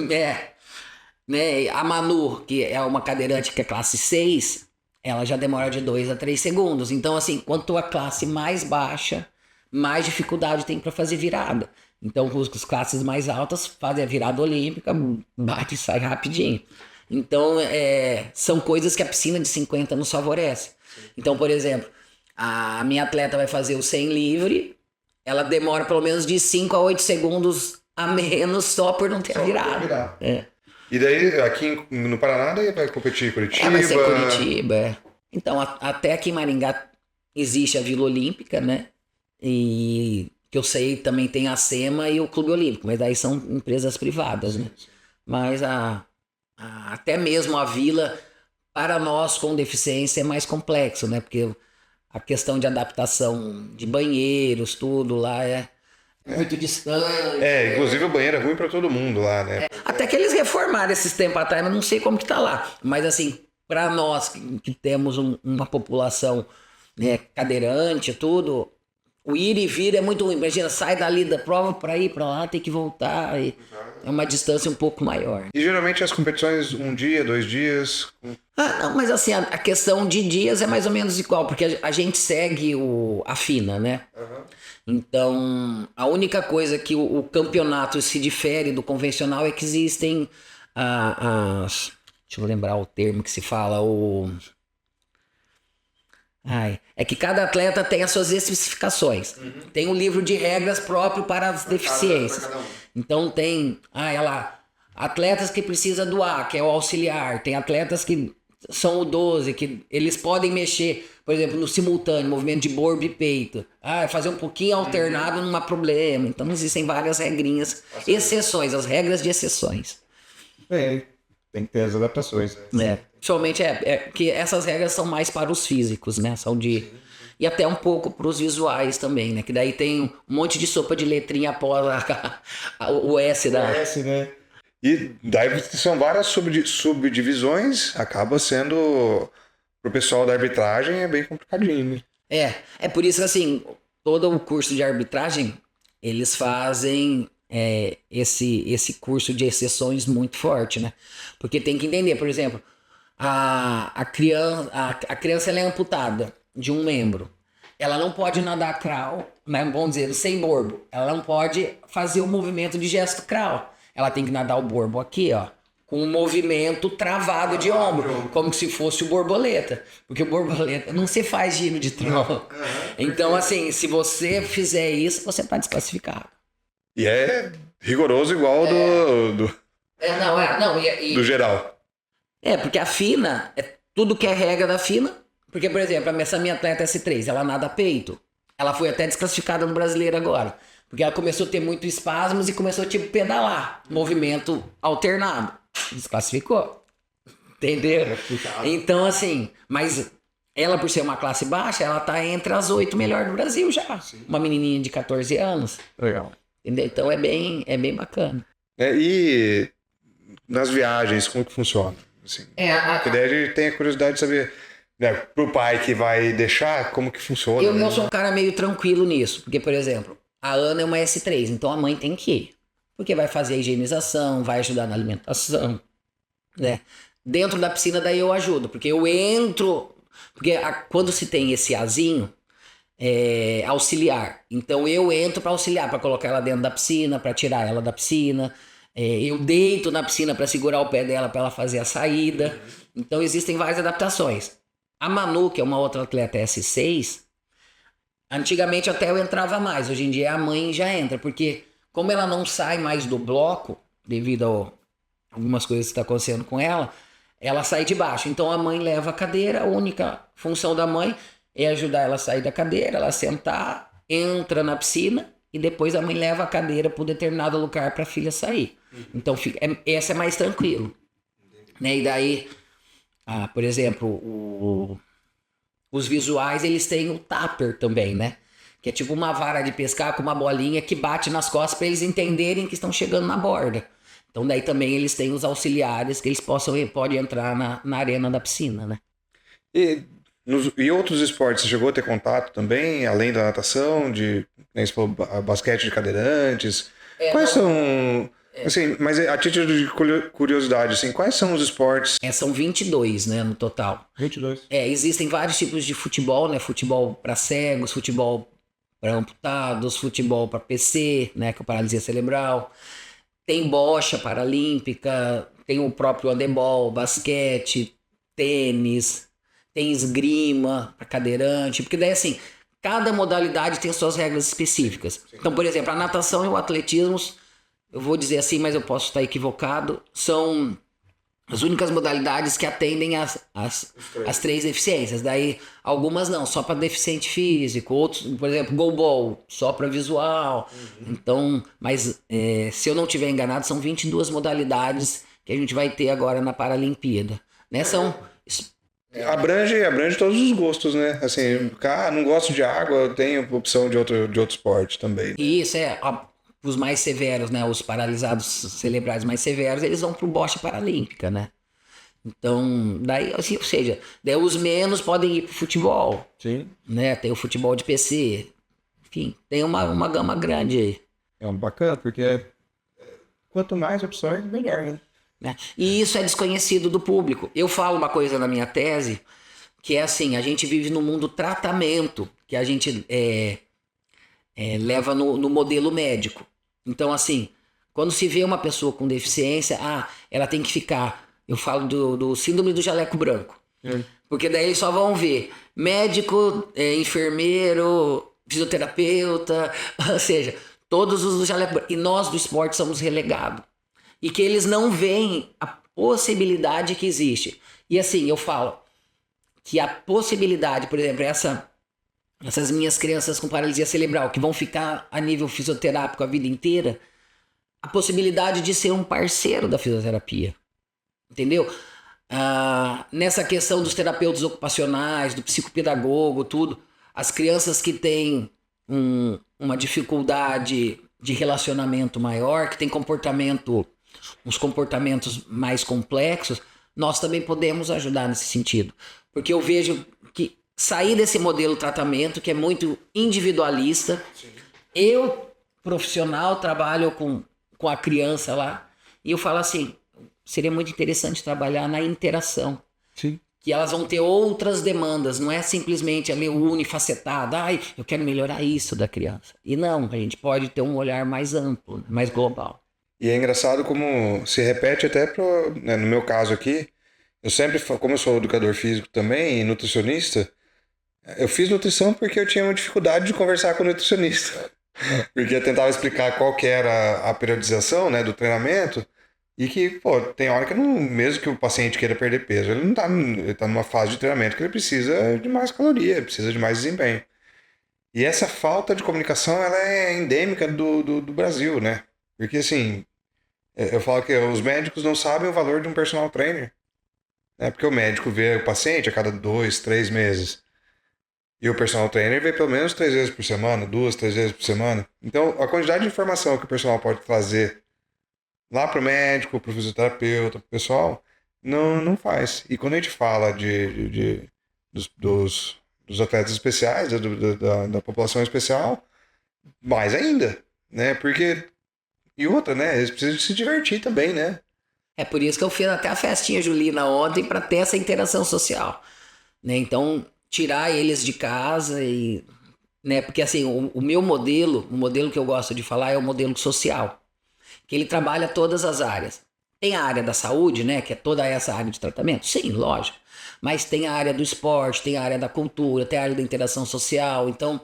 né? A Manu, que é uma cadeirante que é classe 6, ela já demora de 2 a 3 segundos. Então, assim, quanto a classe mais baixa, mais dificuldade tem para fazer virada. Então, as classes mais altas fazem a virada olímpica, bate e sai rapidinho. Então, são coisas que a piscina de 50 nos favorece. Então, por exemplo, a minha atleta vai fazer o 100 livre, ela demora pelo menos de 5 a 8 segundos a menos só por não ter a virada. E daí, aqui no Paraná, daí vai competir em Curitiba? Vai ser Curitiba, Então, até aqui em Maringá existe a Vila Olímpica, né? E... que eu sei também tem a SEMA e o Clube Olímpico, mas daí são empresas privadas, né? Mas até mesmo a Vila, para nós com deficiência, é mais complexo, né? Porque a questão de adaptação de banheiros, tudo lá é muito distante. Inclusive o banheiro é ruim para todo mundo lá, né? Até que eles reformaram esses tempos atrás, mas não sei como que tá lá. Mas assim, para nós que temos uma população, né, cadeirante, tudo... O ir e vir é muito ruim. Imagina, sai dali da prova para ir para lá, tem que voltar. É uma distância um pouco maior. E geralmente as competições, 1 dia, 2 dias? Não, mas assim, a questão de dias é mais ou menos igual, porque a gente segue a FINA, né? Uhum. Então, a única coisa que o campeonato se difere do convencional é que existem deixa eu lembrar o termo que se fala, é que cada atleta tem as suas especificações. Uhum. Tem um livro de regras próprio para as deficiências. Então tem, atletas que precisam do A, que é o auxiliar. Tem atletas que são o 12, que eles podem mexer. Por exemplo, no simultâneo, movimento de borbo e peito. Fazer um pouquinho alternado não há problema. Então existem várias regrinhas, exceções, as regras de exceções. Tem que ter as adaptações. Principalmente que essas regras são mais para os físicos, né? São de... E até um pouco para os visuais também, né? Que daí tem um monte de sopa de letrinha após o S da... O S, né? E daí são várias subdivisões, acaba sendo, pro pessoal da arbitragem, é bem complicadinho, né? É por isso que, assim, todo o curso de arbitragem, eles fazem esse curso de exceções muito forte, né? Porque tem que entender, por exemplo, a criança ela é amputada de um membro. Ela não pode nadar crawl, né? Vamos dizer, sem borbo. Ela não pode fazer o movimento de gesto crawl. Ela tem que nadar o borbo aqui, ó, com um movimento travado de ombro, como se fosse o borboleta. Porque o borboleta não se faz giro de tronco. Então, assim, se você fizer isso, você tá desclassificado. E é rigoroso igual do geral. Porque a FINA, tudo que é regra da FINA. Porque, por exemplo, essa minha atleta S3, ela nada peito. Ela foi até desclassificada no brasileiro agora. Porque ela começou a ter muito espasmos e começou tipo pedalar. Movimento alternado. Desclassificou. Entendeu? Então, assim, mas ela, por ser uma classe baixa, ela tá entre as 8 melhores do Brasil já. Sim. Uma menininha de 14 anos. Legal. Entendeu? Então é bem bacana. E nas viagens, como que funciona? Assim, porque daí a gente tem a curiosidade de saber, né, pro pai que vai deixar, como que funciona. Eu sou um cara meio tranquilo nisso. Porque, por exemplo, a Ana é uma S3, então a mãe tem que ir. Porque vai fazer a higienização, vai ajudar na alimentação, né? Dentro da piscina daí eu ajudo, porque eu entro... Porque quando se tem esse azinho, é auxiliar. Então eu entro para auxiliar, para colocar ela dentro da piscina, para tirar ela da piscina. Eu deito na piscina para segurar o pé dela para ela fazer a saída. Então existem várias adaptações. A Manu, que é uma outra atleta S6... Antigamente até eu entrava mais, hoje em dia a mãe já entra, porque como ela não sai mais do bloco, devido a algumas coisas que estão acontecendo com ela, ela sai de baixo. Então a mãe leva a cadeira, a única função da mãe é ajudar ela a sair da cadeira, ela sentar, entra na piscina e depois a mãe leva a cadeira para um determinado lugar para a filha sair. Então essa é mais tranquilo. Né? E daí, por exemplo, os visuais, eles têm o tupper também, né? Que é tipo uma vara de pescar com uma bolinha que bate nas costas para eles entenderem que estão chegando na borda. Então daí também eles têm os auxiliares que eles podem entrar na arena da piscina, né? E outros esportes, você chegou a ter contato também, além da natação, basquete de cadeirantes? Quais são... Assim, mas a título de curiosidade, assim, quais são os esportes? São 22, né, no total. 22. Existem vários tipos de futebol, né? Futebol para cegos, futebol para amputados, futebol para PC, né, que é paralisia cerebral. Tem bocha paralímpica, tem o próprio handebol, basquete, tênis, tem esgrima para cadeirante, porque daí assim, cada modalidade tem suas regras específicas. Então, por exemplo, a natação e o atletismo, eu vou dizer assim, mas eu posso estar equivocado, são as únicas modalidades que atendem as 3 deficiências. Daí, algumas não, só para deficiente físico, outros, por exemplo, goalball, só para visual. Então, mas se eu não estiver enganado, são 22 modalidades que a gente vai ter agora na Paralimpíada. Né? Abrange todos os gostos, né? Assim, não gosto de água, eu tenho opção de outro esporte também. Isso, os mais severos, né? Os paralisados cerebrais mais severos, eles vão pro bocha paralímpica, né? Então, daí, assim, ou seja, daí os menos podem ir pro futebol. Sim. Né? Tem o futebol de PC. Enfim, tem uma gama grande aí. É bacana, porque quanto mais opções, melhor, né? E isso é desconhecido do público. Eu falo uma coisa na minha tese, que é assim, a gente vive no mundo tratamento, que a gente leva no modelo médico. Então, assim, quando se vê uma pessoa com deficiência, ela tem que ficar... Eu falo do síndrome do jaleco branco. Porque daí eles só vão ver médico, enfermeiro, fisioterapeuta, ou seja, todos os do jaleco branco. E nós do esporte somos relegados. E que eles não veem a possibilidade que existe. E assim, eu falo, que a possibilidade, por exemplo, essas minhas crianças com paralisia cerebral, que vão ficar a nível fisioterápico a vida inteira, a possibilidade de ser um parceiro da fisioterapia, entendeu? Nessa questão dos terapeutas ocupacionais, do psicopedagogo, tudo, as crianças que têm uma dificuldade de relacionamento maior, que tem uns comportamentos mais complexos, nós também podemos ajudar nesse sentido. Porque eu vejo que sair desse modelo de tratamento, que é muito individualista, sim. Eu, profissional, trabalho com a criança lá, e eu falo assim, seria muito interessante trabalhar na interação. Sim. Que elas vão ter outras demandas, não é simplesmente ali o unifacetado, eu quero melhorar isso da criança. E não, a gente pode ter um olhar mais amplo, mais global. E é engraçado como se repete até né, no meu caso aqui, eu sempre, como eu sou educador físico também e nutricionista, eu fiz nutrição porque eu tinha uma dificuldade de conversar com o nutricionista. Porque eu tentava explicar qual que era a periodização, né, do treinamento, e que, pô, tem hora que não, mesmo que o paciente queira perder peso, ele não tá, ele tá numa fase de treinamento que ele precisa de mais caloria, precisa de mais desempenho. E essa falta de comunicação, ela é endêmica do Brasil, né? Porque, assim, eu falo que os médicos não sabem o valor de um personal trainer, né? Porque o médico vê o paciente a cada 2, 3 meses. E o personal trainer vê pelo menos 3 vezes por semana, 2, 3 vezes por semana. Então, a quantidade de informação que o personal pode trazer lá para o médico, para o fisioterapeuta, para o pessoal, não faz. E quando a gente fala dos atletas especiais, da população especial, mais ainda, né? Porque, e outra, né? Eles precisam se divertir também, né? É por isso que eu fiz até a festinha julina ontem para ter essa interação social, né? Então, tirar eles de casa e, né? Porque assim, o meu modelo, o modelo que eu gosto de falar é o modelo social, que ele trabalha todas as áreas. Tem a área da saúde, né? Que é toda essa área de tratamento, sim, lógico. Mas tem a área do esporte, tem a área da cultura, tem a área da interação social. Então,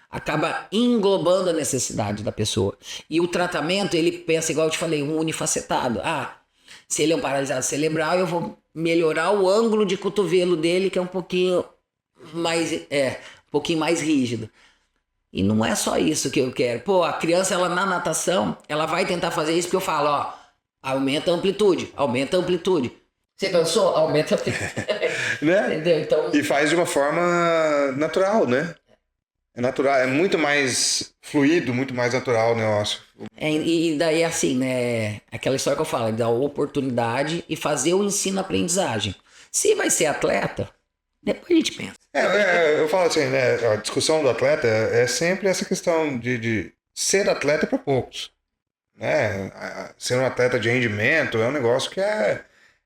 acaba englobando a necessidade da pessoa. E o tratamento, ele pensa, igual eu te falei, um unifacetado. Se ele é um paralisado cerebral, eu vou melhorar o ângulo de cotovelo dele, que é um pouquinho mais rígido. E não é só isso que eu quero. Pô, a criança, ela na natação, ela vai tentar fazer isso porque eu falo, aumenta a amplitude. Você cansou? Aumenta a amplitude. Né? Entendeu? Então... E faz de uma forma natural, né? É natural, é muito mais fluido, muito mais natural o negócio. E daí assim, né? Aquela história que eu falo, dar oportunidade e fazer o ensino-aprendizagem. Se vai ser atleta, depois a gente pensa. Eu falo assim, né? A discussão do atleta é sempre essa questão de ser atleta para poucos. Né? Ser um atleta de rendimento é um negócio que é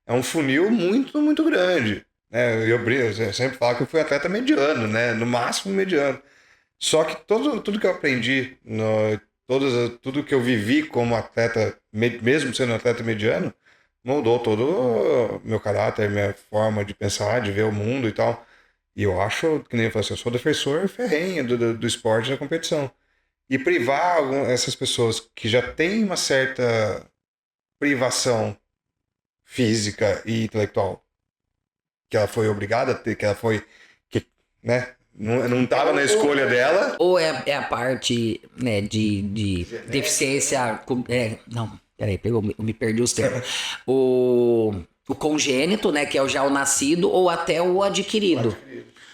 um funil muito, muito grande. Né? Eu sempre falo que eu fui atleta mediano, né? No máximo mediano. Só que tudo que eu aprendi, tudo que eu vivi como atleta, mesmo sendo um atleta mediano, moldou todo o meu caráter, minha forma de pensar, de ver o mundo e tal. E eu acho, que nem eu falei assim, eu sou defensor ferrenho do esporte e da competição. E privar essas pessoas que já têm uma certa privação física e intelectual, que ela foi obrigada a ter, né? Não estava na escolha dela. Ou é a parte, né, de deficiência. Não, peraí, me perdi os termos. O congênito, né, que é já o nascido, ou até o adquirido.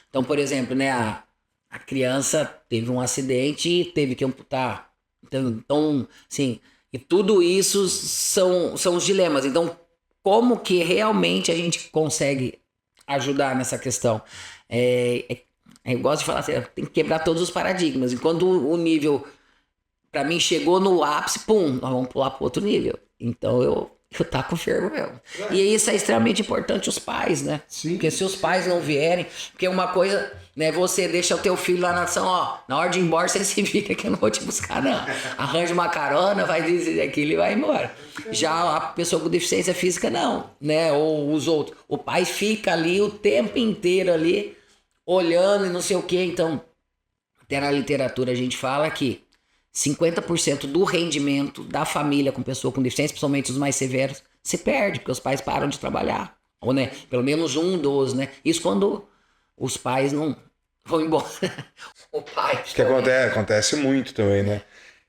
Então, por exemplo, né, a criança teve um acidente e teve que amputar. Então, assim, e tudo isso são os dilemas. Então, como que realmente a gente consegue ajudar nessa questão? Eu gosto de falar assim, tem que quebrar todos os paradigmas. Enquanto o nível, pra mim, chegou no ápice, nós vamos pular pro outro nível. Então eu taco ferro mesmo. E isso é extremamente importante os pais, né? Sim. Porque se os pais não vierem, porque uma coisa, né, você deixa o teu filho lá na ação, na hora de ir embora, você se fica que eu não vou te buscar, não. Arranja uma carona, vai dizer aquilo e vai embora. Já a pessoa com deficiência física, não, né? Ou os outros. O pai fica ali o tempo inteiro ali, olhando e não sei o que. Então, até na literatura a gente fala que 50% do rendimento da família com pessoa com deficiência, principalmente os mais severos, se perde, porque os pais param de trabalhar. Ou, né, pelo menos um dos, né? Isso quando os pais não vão embora. O pai. Que acontece muito também, né?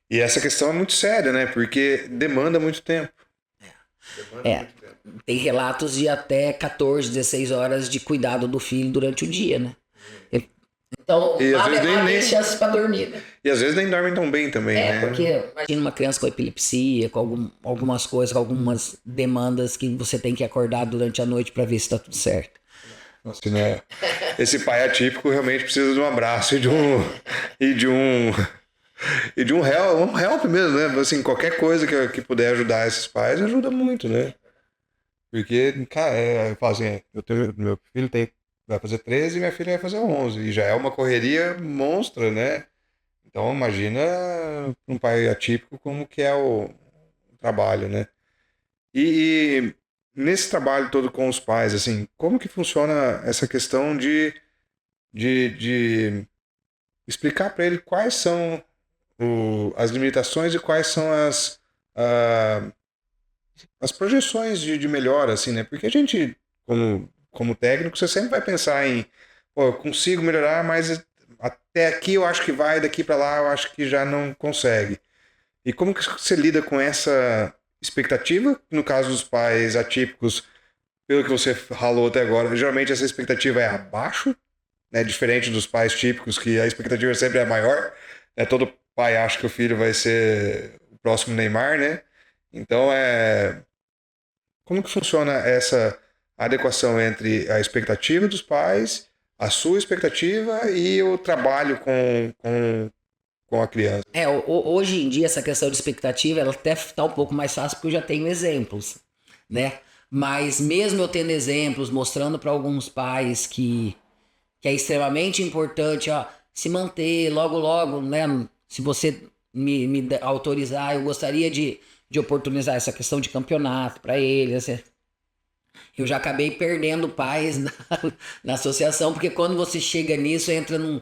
E essa questão é muito séria, né? Porque demanda muito tempo. É, tem relatos de até 14, 16 horas de cuidado do filho durante o dia, né? Então, E às mal vezes é mal, nem- tem chances pra dormir, né? E às vezes nem dormem tão bem também, né? Porque imagina uma criança com epilepsia, com algumas coisas, com algumas demandas que você tem que acordar durante a noite pra ver se tá tudo certo. Assim, né? Esse pai atípico realmente precisa de um abraço e de um help mesmo, né? Assim, qualquer coisa que puder ajudar esses pais ajuda muito, né? Porque, cara, eu falo assim, meu filho vai fazer 13 e minha filha vai fazer 11 e já é uma correria monstra, né? Então imagina um pai atípico como que é o trabalho, né? E nesse trabalho todo com os pais, assim, como que funciona essa questão de explicar para ele quais são as limitações e quais são ah, as projeções de melhora, assim, né? Porque a gente, como técnico, você sempre vai pensar em, pô, eu consigo melhorar, mas até aqui eu acho que vai, daqui para lá eu acho que já não consegue. E como que você lida com essa expectativa? No caso dos pais atípicos, pelo que você falou até agora, geralmente essa expectativa é abaixo, né? Diferente dos pais típicos, que a expectativa sempre é maior. Né? Todo pai acha que o filho vai ser o próximo Neymar, né? Então, como que funciona essa adequação entre a expectativa dos pais, a sua expectativa e o trabalho com a criança? Hoje em dia essa questão de expectativa ela até tá um pouco mais fácil porque eu já tenho exemplos, né? Mas mesmo eu tendo exemplos, mostrando para alguns pais que é extremamente importante, ó, se manter logo, né? Se você me autorizar, eu gostaria de oportunizar essa questão de campeonato para eles. Eu já acabei perdendo pais na associação, porque quando você chega nisso, entra em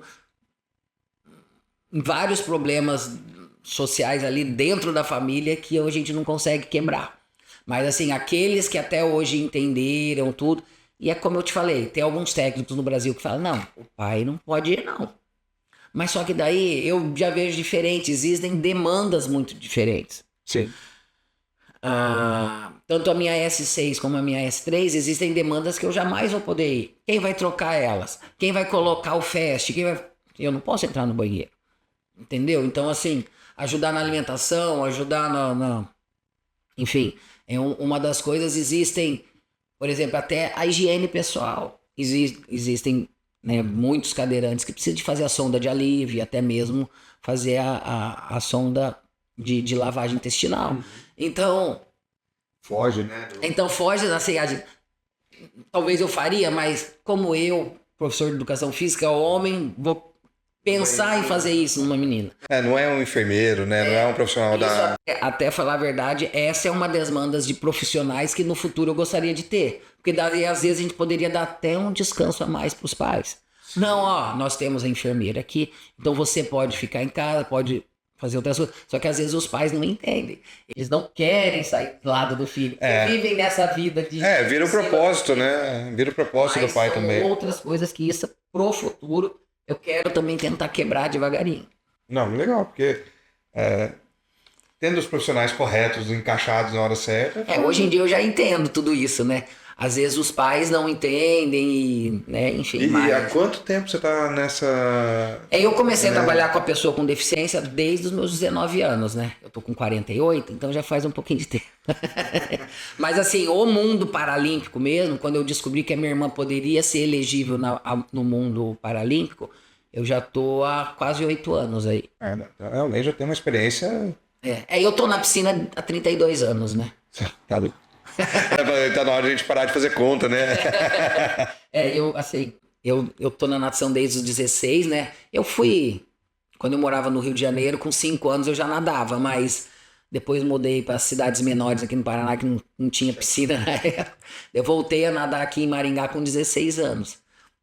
vários problemas sociais ali dentro da família que a gente não consegue quebrar. Mas assim, aqueles que até hoje entenderam tudo, e é como eu te falei, tem alguns técnicos no Brasil que falam, não, o pai não pode ir não. Mas só que daí eu já vejo diferente, existem demandas muito diferentes. Sim. Tanto a minha S6 como a minha S3, existem demandas que eu jamais vou poder ir. Quem vai trocar elas? Quem vai colocar o fast? Eu não posso entrar no banheiro. Entendeu? Então, assim, ajudar na alimentação, ajudar enfim, uma das coisas existem, por exemplo, até a higiene pessoal. Existem, né, muitos cadeirantes que precisam de fazer a sonda de alívio, até mesmo fazer a sonda de lavagem intestinal. Então, Foge, né? foge da CEAD. Talvez eu faria, mas como eu, professor de educação física, homem, vou pensar em fazer isso numa menina. Não é um enfermeiro, né? Não é um profissional da... Até falar a verdade, essa é uma das demandas de profissionais que no futuro eu gostaria de ter. Porque daí, às vezes, a gente poderia dar até um descanso a mais para os pais. Não, ó, nós temos a enfermeira aqui, então você pode ficar em casa, pode fazer outras coisas. Só que às vezes os pais não entendem. Eles não querem sair do lado do filho. Vivem nessa vida de... vira o propósito, né? Vira o propósito do pai são também. outras coisas que isso, pro futuro, eu quero também tentar quebrar devagarinho. Não, legal, porque tendo os profissionais corretos, encaixados na hora certa... Hoje em dia eu já entendo tudo isso, né? Às vezes os pais não entendem e, né, enfim. E há quanto tempo você tá nessa... Eu comecei a trabalhar com a pessoa com deficiência desde os meus 19 anos, né? Eu tô com 48, então já faz um pouquinho de tempo. Mas assim, o mundo paralímpico mesmo, quando eu descobri que a minha irmã poderia ser elegível no mundo paralímpico, eu já tô há quase 8 anos aí. Realmente já tem uma experiência... Eu tô na piscina há 32 anos, né? Tá na hora de a gente parar de fazer conta, né? Eu tô na natação desde os 16, né? Quando eu morava no Rio de Janeiro, com 5 anos eu já nadava, mas depois mudei para cidades menores aqui no Paraná que não tinha piscina na época. Eu voltei a nadar aqui em Maringá com 16 anos.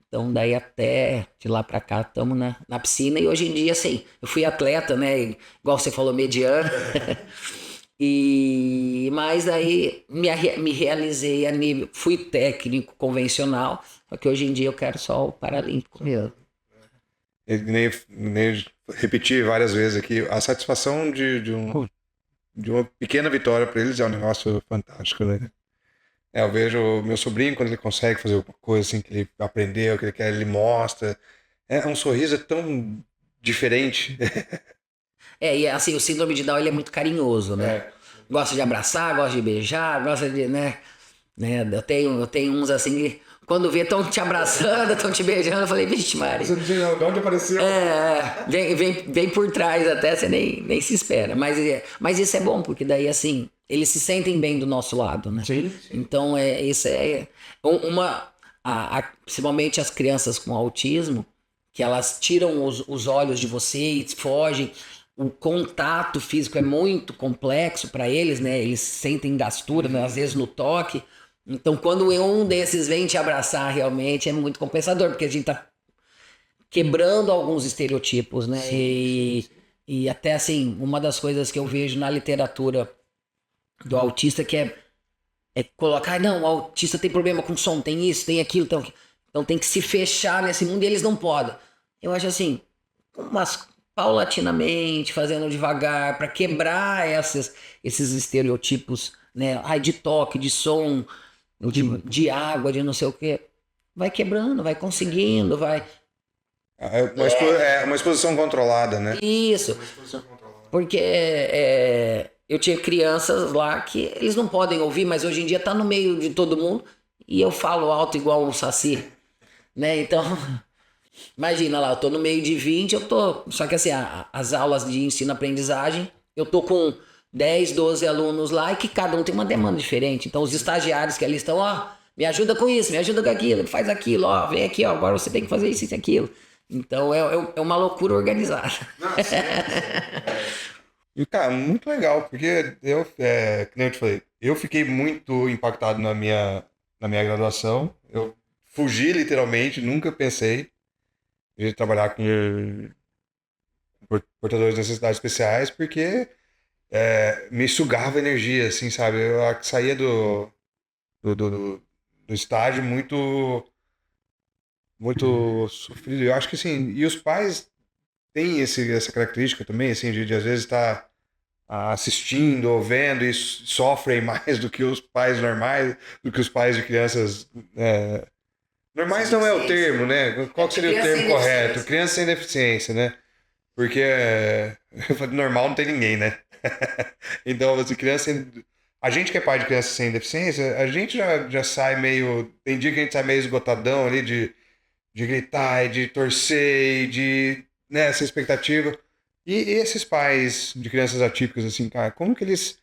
Então daí até de lá pra cá estamos na piscina e hoje em dia, assim, eu fui atleta, né? Igual você falou, mediano. Mas aí me realizei a nível. Fui técnico convencional, só que hoje em dia eu quero só o Paralímpico mesmo. Nem repetir várias vezes aqui, a satisfação de uma pequena vitória para eles é um negócio fantástico, né? Eu vejo o meu sobrinho quando ele consegue fazer alguma coisa assim que ele aprendeu, que ele quer, ele mostra. É um sorriso tão diferente. E assim, o síndrome de Down ele é muito carinhoso, né? É. Gosta de abraçar, gosta de beijar, gosta de, né? Eu tenho uns assim que quando vê estão te abraçando, estão te beijando, eu falei, vixe, Mari. Você não sei de onde apareceu. Vem por trás até, você nem se espera. Mas isso é bom, porque daí assim, eles se sentem bem do nosso lado, né? Sim. Então, isso é principalmente as crianças com autismo, que elas tiram os olhos de você e fogem. O contato físico é muito complexo para eles, né? Eles sentem gastura, né? Às vezes no toque. Então, quando um desses vem te abraçar, realmente é muito compensador, porque a gente tá quebrando alguns estereotipos, né? E até assim, uma das coisas que eu vejo na literatura do autista que é colocar, não, o autista tem problema com som, tem isso, tem aquilo, então tem que se fechar nesse mundo e eles não podem. Eu acho assim, paulatinamente, fazendo devagar, para quebrar esses estereotipos, né? De toque, de som, de água, de não sei o quê. Vai quebrando, vai conseguindo, vai. É uma exposição controlada, né? Isso. Porque eu tinha crianças lá que eles não podem ouvir, mas hoje em dia tá no meio de todo mundo e eu falo alto igual um saci, né? Então, imagina lá, eu tô no meio de 20, só que assim, as aulas de ensino-aprendizagem, eu tô com 10, 12 alunos lá e que cada um tem uma demanda diferente. Então, os estagiários que ali estão, me ajuda com isso, me ajuda com aquilo, faz aquilo, vem aqui, agora você tem que fazer isso e aquilo. Então, é uma loucura organizada. E, cara, muito legal, porque que nem eu te falei, eu fiquei muito impactado na minha graduação. Eu fugi literalmente, nunca pensei em trabalhar com portadores de necessidades especiais, porque me sugava energia, assim, sabe? Eu saía do estágio muito sofrido. Eu acho que, assim, e os pais têm essa característica também, assim, de às vezes estar assistindo ou vendo e sofrem mais do que os pais normais, do que os pais de crianças normais. Não é o termo, né? Qual que seria o termo correto? Criança sem deficiência, né? Porque normal não tem ninguém, né? Então, assim, a gente que é pai de criança sem deficiência, a gente já sai meio. Tem dia que a gente sai meio esgotadão ali de gritar, e de torcer, e de. Né, essa expectativa. E esses pais de crianças atípicas, assim, cara, como que eles.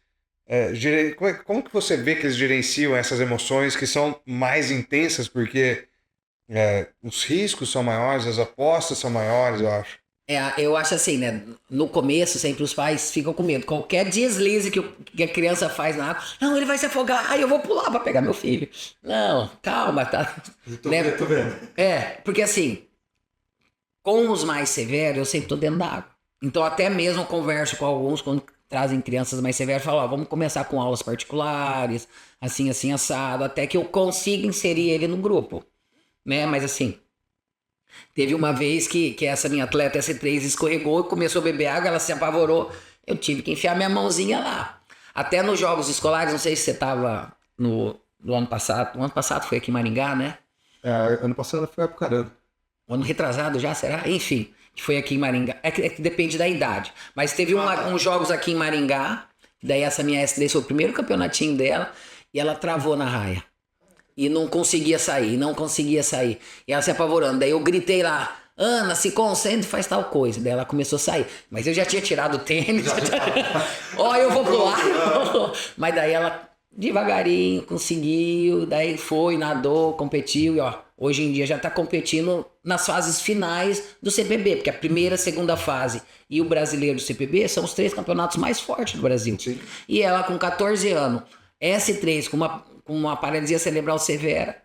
Como que você vê que eles gerenciam essas emoções que são mais intensas, porque os riscos são maiores, as apostas são maiores, eu acho. Eu acho assim, né? No começo, sempre os pais ficam com medo. Qualquer deslize que a criança faz na água, não, ele vai se afogar, eu vou pular pra pegar meu filho. Não, calma, tá? Tô vendo. Porque assim, com os mais severos, eu sempre tô dentro da água. Então, até mesmo eu converso com alguns quando trazem crianças mais severas, falo, vamos começar com aulas particulares, assim, assado, até que eu consiga inserir ele no grupo, né? Mas assim, teve uma vez que essa minha atleta S3 escorregou, começou a beber água, ela se apavorou, eu tive que enfiar minha mãozinha lá. Até nos jogos escolares, não sei se você tava no ano passado, o ano passado foi aqui em Maringá, né? Ano passado foi Apucarana. O ano retrasado já, será? Enfim, que foi aqui em Maringá. É que depende da idade. Mas teve uns jogos aqui em Maringá, daí essa minha S3 foi o primeiro campeonatinho dela, e ela travou na raia. E não conseguia sair. E ela se apavorando. Daí eu gritei lá, Ana, se concentre, faz tal coisa. Daí ela começou a sair. Mas eu já tinha tirado o tênis. Eu vou pular. Mas daí ela, devagarinho, conseguiu. Daí foi, nadou, competiu. E hoje em dia já tá competindo nas fases finais do CPB. Porque a primeira, segunda fase e o brasileiro do CPB são os 3 campeonatos mais fortes do Brasil. Sim. E ela com 14 anos, S3 com uma paralisia cerebral severa,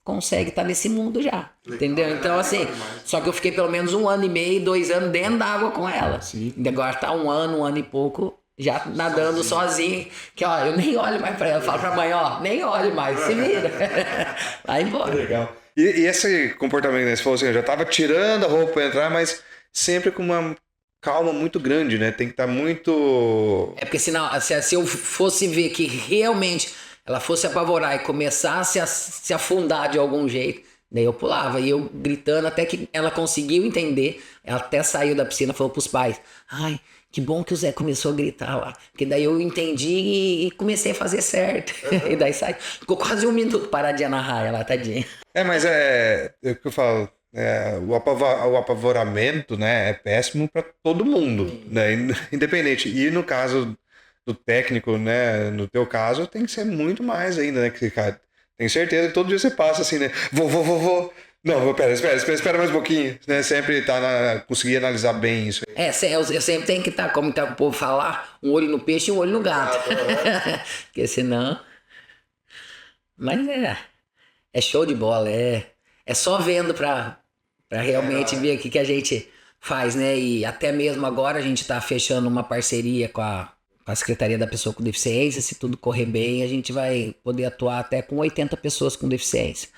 consegue estar nesse mundo já, entendeu? Então assim, só que eu fiquei pelo menos 1 ano e meio, 2 anos dentro da água com ela. Sim. E agora tá 1 ano e pouco já nadando sozinho, que ó, eu nem olho mais pra ela, eu falo pra mãe, ó, nem olho mais, se vira. Vai embora. Legal. E esse comportamento, né? Você falou assim, eu já tava tirando a roupa pra entrar, mas sempre com uma calma muito grande, né? Tem que estar muito... É porque senão, se eu fosse ver que realmente ela fosse apavorar e começasse a se afundar de algum jeito, daí eu pulava, e eu gritando até que ela conseguiu entender, ela até saiu da piscina e falou pros pais, ai, que bom que o Zé começou a gritar lá, porque daí eu entendi e comecei a fazer certo, e daí sai, ficou quase 1 minuto paradinha na raia lá, tadinha. mas é o que eu falo, o apavoramento, né, é péssimo para todo mundo, né, independente. E no caso do técnico, né, no teu caso, tem que ser muito mais ainda, né, que, cara, tenho certeza que todo dia você passa assim, né, vou. Não, espera mais um pouquinho, né, sempre conseguir analisar bem isso. Eu sempre tenho que estar, como tá o povo falar, um olho no peixe e um olho no gato, porque senão... Mas é show de bola, é só vendo pra realmente ver o que a gente faz, né? E até mesmo agora a gente tá fechando uma parceria com a Secretaria da Pessoa com Deficiência. Se tudo correr bem, a gente vai poder atuar até com 80 pessoas com deficiência.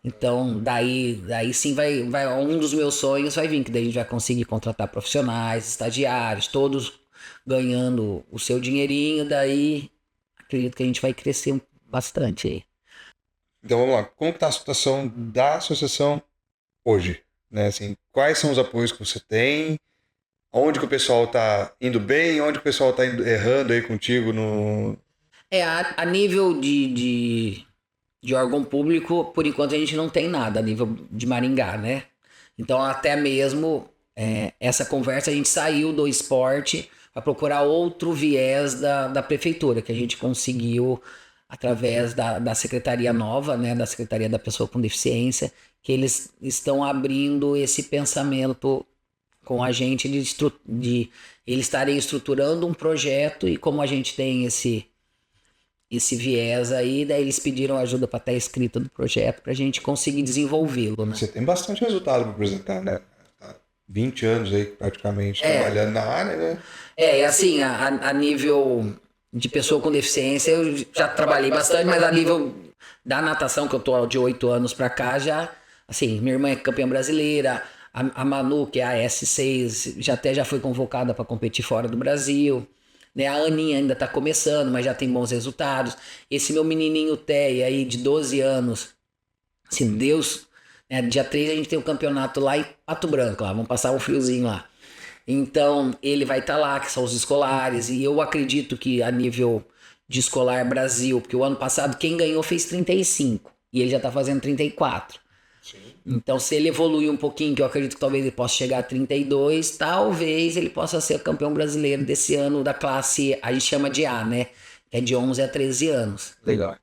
Então, daí sim vai um dos meus sonhos vai vir, que daí a gente vai conseguir contratar profissionais, estagiários, todos ganhando o seu dinheirinho, daí acredito que a gente vai crescer bastante aí. Então vamos lá, como que tá a situação da associação hoje? Né? Assim, quais são os apoios que você tem? Onde que o pessoal tá indo bem? Onde que o pessoal tá errando aí contigo no... A nível de órgão público, por enquanto a gente não tem nada a nível de Maringá, né? Então até mesmo essa conversa a gente saiu do esporte para procurar outro viés da prefeitura, que a gente conseguiu através da secretaria nova, né, da Secretaria da Pessoa com Deficiência, que eles estão abrindo esse pensamento com a gente de eles estarem estruturando um projeto, e como a gente tem esse viés aí, daí eles pediram ajuda para estar escrita do projeto para a gente conseguir desenvolvê-lo, né? Você tem bastante resultado para apresentar, né? Tá 20 anos aí praticamente trabalhando na área, né? Assim, a nível de pessoa com deficiência eu já trabalhei bastante, mas a nível da natação, que eu tô de 8 anos para cá, já, assim, minha irmã é campeã brasileira, a Manu, que é a S6, já foi convocada para competir fora do Brasil. Né? A Aninha ainda tá começando, mas já tem bons resultados. Esse meu menininho Teia aí, de 12 anos, assim, Deus, né? Dia 3 a gente tem um campeonato lá em Pato Branco, lá, vamos passar um friozinho lá. Então, ele vai estar lá, que são os escolares, e eu acredito que a nível de escolar Brasil, porque o ano passado quem ganhou fez 35, e ele já tá fazendo 34. Sim. Então, se ele evoluir um pouquinho, que eu acredito que talvez ele possa chegar a 32, talvez ele possa ser campeão brasileiro desse ano da classe, a gente chama de A, né? Que é de 11 a 13 anos. Legal.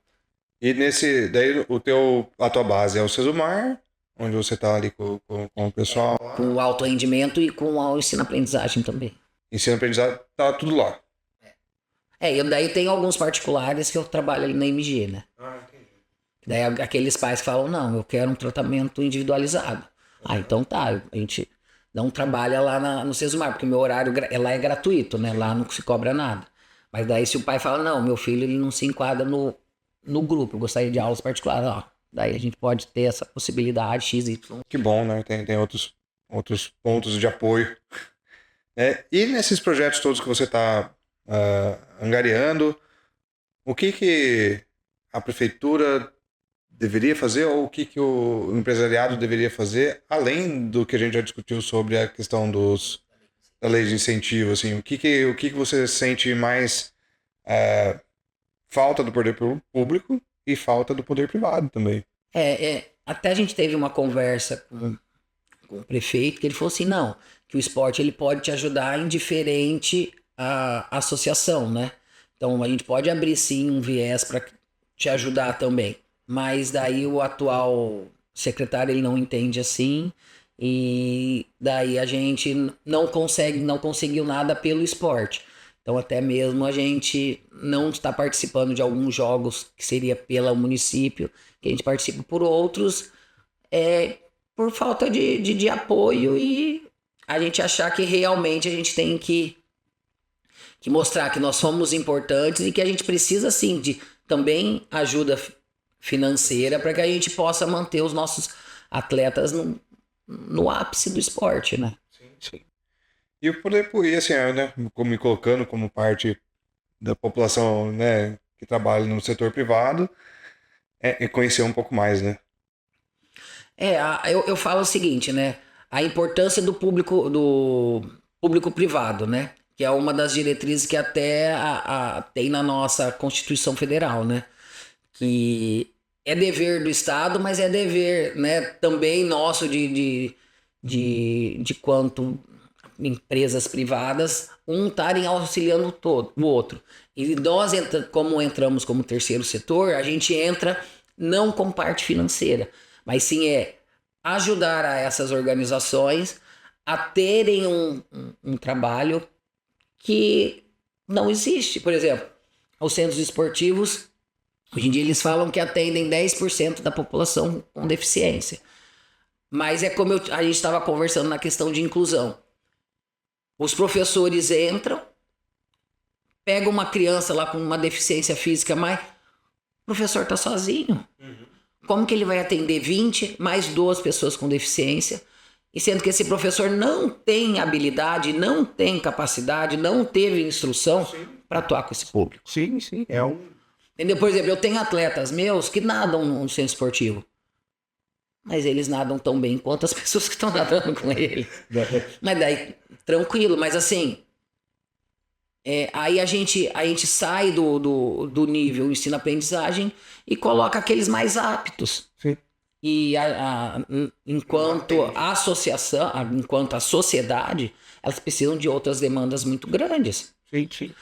E daí a tua base é o Sesumar, onde você tá ali com o pessoal? Com o alto rendimento e com o ensino-aprendizagem também. Ensino-aprendizagem, tá tudo lá. Daí tem alguns particulares que eu trabalho ali na MG, né? Entendi. Daí aqueles pais que falam, não, eu quero um tratamento individualizado. Então tá, a gente não trabalha lá no Sesumar, porque meu horário lá é gratuito, né? Lá não se cobra nada. Mas daí se o pai fala, não, meu filho ele não se enquadra no grupo, eu gostaria de aulas particulares, ó. Daí a gente pode ter essa possibilidade XY. Que bom, né? Tem outros pontos de apoio. E nesses projetos todos que você está angariando, o que a prefeitura deveria fazer ou o que o empresariado deveria fazer, além do que a gente já discutiu sobre a questão da lei de incentivo, assim, o que você sente mais falta do poder público e falta do poder privado também? Até a gente teve uma conversa com o prefeito, que ele falou assim, não, que o esporte ele pode te ajudar indiferente à associação, né? Então a gente pode abrir sim um viés para te ajudar também. Mas daí o atual secretário ele não entende assim, e daí a gente não conseguiu nada pelo esporte. Então até mesmo a gente não está participando de alguns jogos que seria pelo município, que a gente participa por outros, por falta de apoio, e a gente achar que realmente a gente tem que que mostrar que nós somos importantes e que a gente precisa, sim, de também ajuda financeira para que a gente possa manter os nossos atletas no ápice do esporte, né? Sim. E eu poder, assim, né, me colocando como parte da população, né, que trabalha no setor privado, é conhecer um pouco mais, né? Eu falo o seguinte, né? A importância do público privado, né? Que é uma das diretrizes que até tem na nossa Constituição Federal, né? Que é dever do Estado, mas é dever, né, também nosso de quanto empresas privadas estarem auxiliando o outro. E nós, como entramos como terceiro setor, a gente entra não com parte financeira, mas sim ajudar a essas organizações a terem um trabalho que não existe. Por exemplo, os centros esportivos, hoje em dia eles falam que atendem 10% da população com deficiência. Mas é como a gente estava conversando na questão de inclusão. Os professores entram, pegam uma criança lá com uma deficiência física, mas o professor está sozinho. Como que ele vai atender 20 mais 2 pessoas com deficiência? E sendo que esse professor não tem habilidade, não tem capacidade, não teve instrução para atuar com esse público. Sim, sim. Entendeu? Por exemplo, eu tenho atletas meus que nadam no centro esportivo. Mas eles nadam tão bem quanto as pessoas que estão nadando com ele. Mas daí, tranquilo. Mas assim, aí a gente sai do nível ensino-aprendizagem e coloca aqueles mais aptos. Sim. E enquanto a associação, enquanto a sociedade, elas precisam de outras demandas muito grandes. Sim, sim.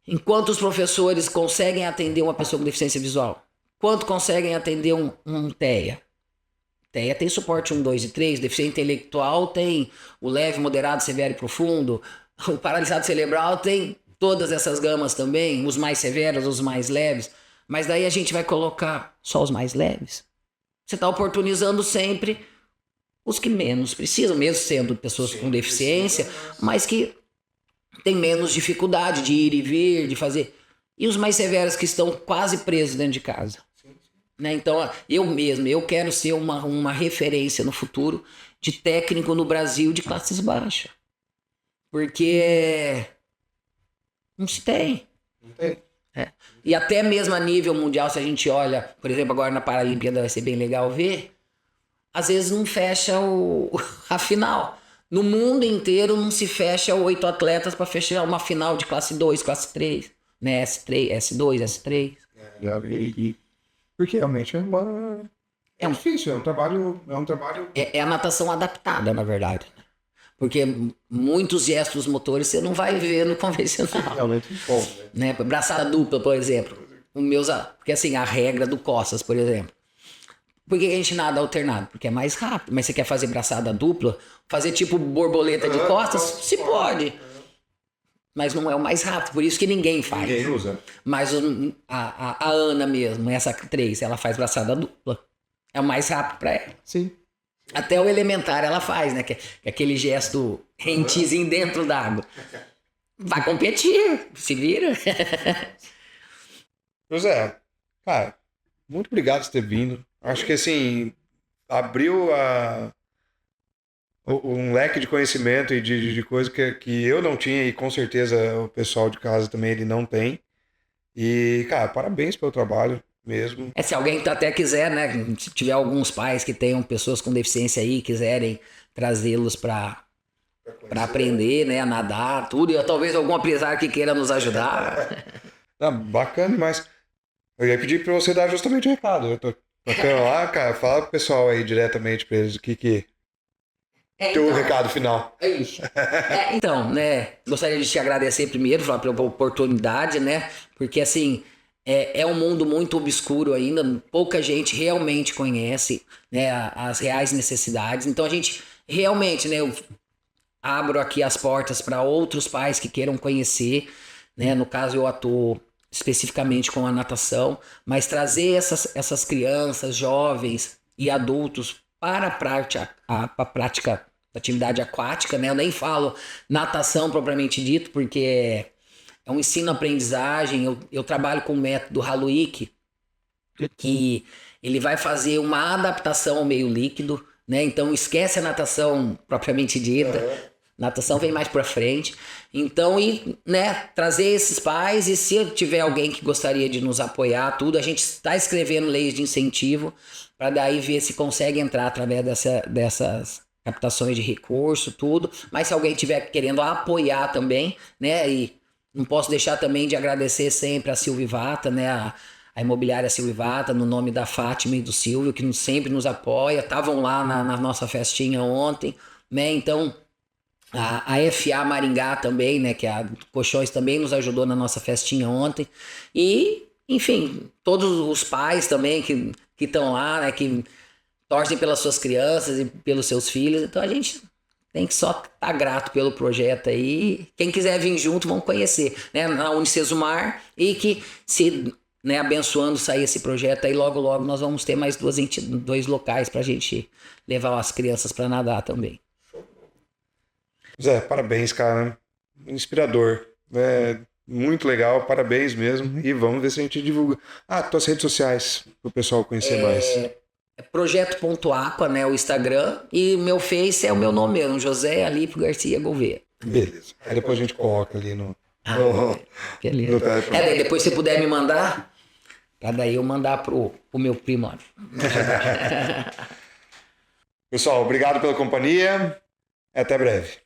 Enquanto os professores conseguem atender uma pessoa com deficiência visual, quanto conseguem atender um TEA? TEA tem suporte 1, 2 e 3, deficiente intelectual tem o leve, moderado, severo e profundo, o paralisado cerebral tem todas essas gamas também, os mais severos, os mais leves, mas daí a gente vai colocar só os mais leves. Você está oportunizando sempre os que menos precisam, mesmo sendo pessoas com deficiência, mas que têm menos dificuldade de ir e vir, de fazer. E os mais severos que estão quase presos dentro de casa. Né? Então, eu quero ser uma referência no futuro de técnico no Brasil de classes baixas. Porque não se tem. Não tem. E até mesmo a nível mundial, se a gente olha, por exemplo, agora na Paralimpíada vai ser bem legal ver, às vezes não fecha a final. No mundo inteiro não se fecha 8 atletas para fechar uma final de classe 2, classe 3, né? S3, S2, S3. Porque realmente é difícil, é um trabalho. É a natação adaptada, na verdade. Porque muitos gestos motores você não vai ver no convencional. Realmente bom, Né? Braçada dupla, por exemplo. Porque assim, a regra do costas, por exemplo. Por que a gente nada alternado? Porque é mais rápido. Mas você quer fazer braçada dupla? Fazer tipo borboleta de costas? Se pode. Mas não é o mais rápido. Por isso que ninguém faz. Ninguém usa. Mas a Ana mesmo, essa 3, ela faz braçada dupla. É o mais rápido pra ela. Sim. Até o elementar ela faz, né? Que é aquele gesto rentezinho dentro d'água. Vai competir, se vira. José, cara, muito obrigado por ter vindo. Acho que assim, abriu um leque de conhecimento e de coisa que eu não tinha e com certeza o pessoal de casa também ele não tem. E, cara, parabéns pelo trabalho mesmo. Se alguém até quiser, né? Se tiver alguns pais que tenham pessoas com deficiência aí, quiserem trazê-los para aprender, né? A nadar, tudo. E talvez algum empresário que queira nos ajudar. Bacana demais. Eu ia pedir pra você dar justamente o recado. Eu tô bacana lá, cara. Fala pro pessoal aí diretamente pra eles o que teu recado final. É isso. Então, né? Gostaria de te agradecer primeiro pela oportunidade, né? Porque assim, é um mundo muito obscuro ainda. Pouca gente realmente conhece, né, as reais necessidades. Então a gente realmente, né? Eu abro aqui as portas para outros pais que queiram conhecer, né? No caso, eu atuo especificamente com a natação, mas trazer essas crianças, jovens e adultos para a prática atividade aquática, né? Eu nem falo natação propriamente dito, porque é um ensino-aprendizagem. Eu trabalho com o método Haluik, que ele vai fazer uma adaptação ao meio líquido, né? Então esquece a natação propriamente dita. Natação vem mais pra frente. Então, né, trazer esses pais, e se tiver alguém que gostaria de nos apoiar, tudo, a gente está escrevendo leis de incentivo para daí ver se consegue entrar através dessas captações de recurso, tudo. Mas se alguém tiver querendo apoiar também, né, e não posso deixar também de agradecer sempre a Silvivata, né, a imobiliária Silvivata, no nome da Fátima e do Silvio, que sempre nos apoia, estavam lá na nossa festinha ontem, né, então... A FA Maringá também, né, que é a Colchões, também nos ajudou na nossa festinha ontem. E, enfim, todos os pais também que estão lá, né, que torcem pelas suas crianças e pelos seus filhos. Então a gente tem que só estar grato pelo projeto aí. Quem quiser vir junto, vão conhecer, né, na Unicesumar, e que se, né, abençoando sair esse projeto aí, logo logo nós vamos ter mais dois locais para a gente levar as crianças para nadar também. Zé, parabéns, cara. Inspirador. Muito legal, parabéns mesmo. E vamos ver se a gente divulga. Tuas redes sociais, para o pessoal conhecer mais. É projeto.aqua, né, o Instagram, e o meu Face é o meu nome mesmo, José Alípio Garcia Gouveia. Beleza. Aí depois a gente coloca ali no... Beleza. Daí depois se puder me mandar, pra daí eu mandar pro meu primo lá. Pessoal, obrigado pela companhia. Até breve.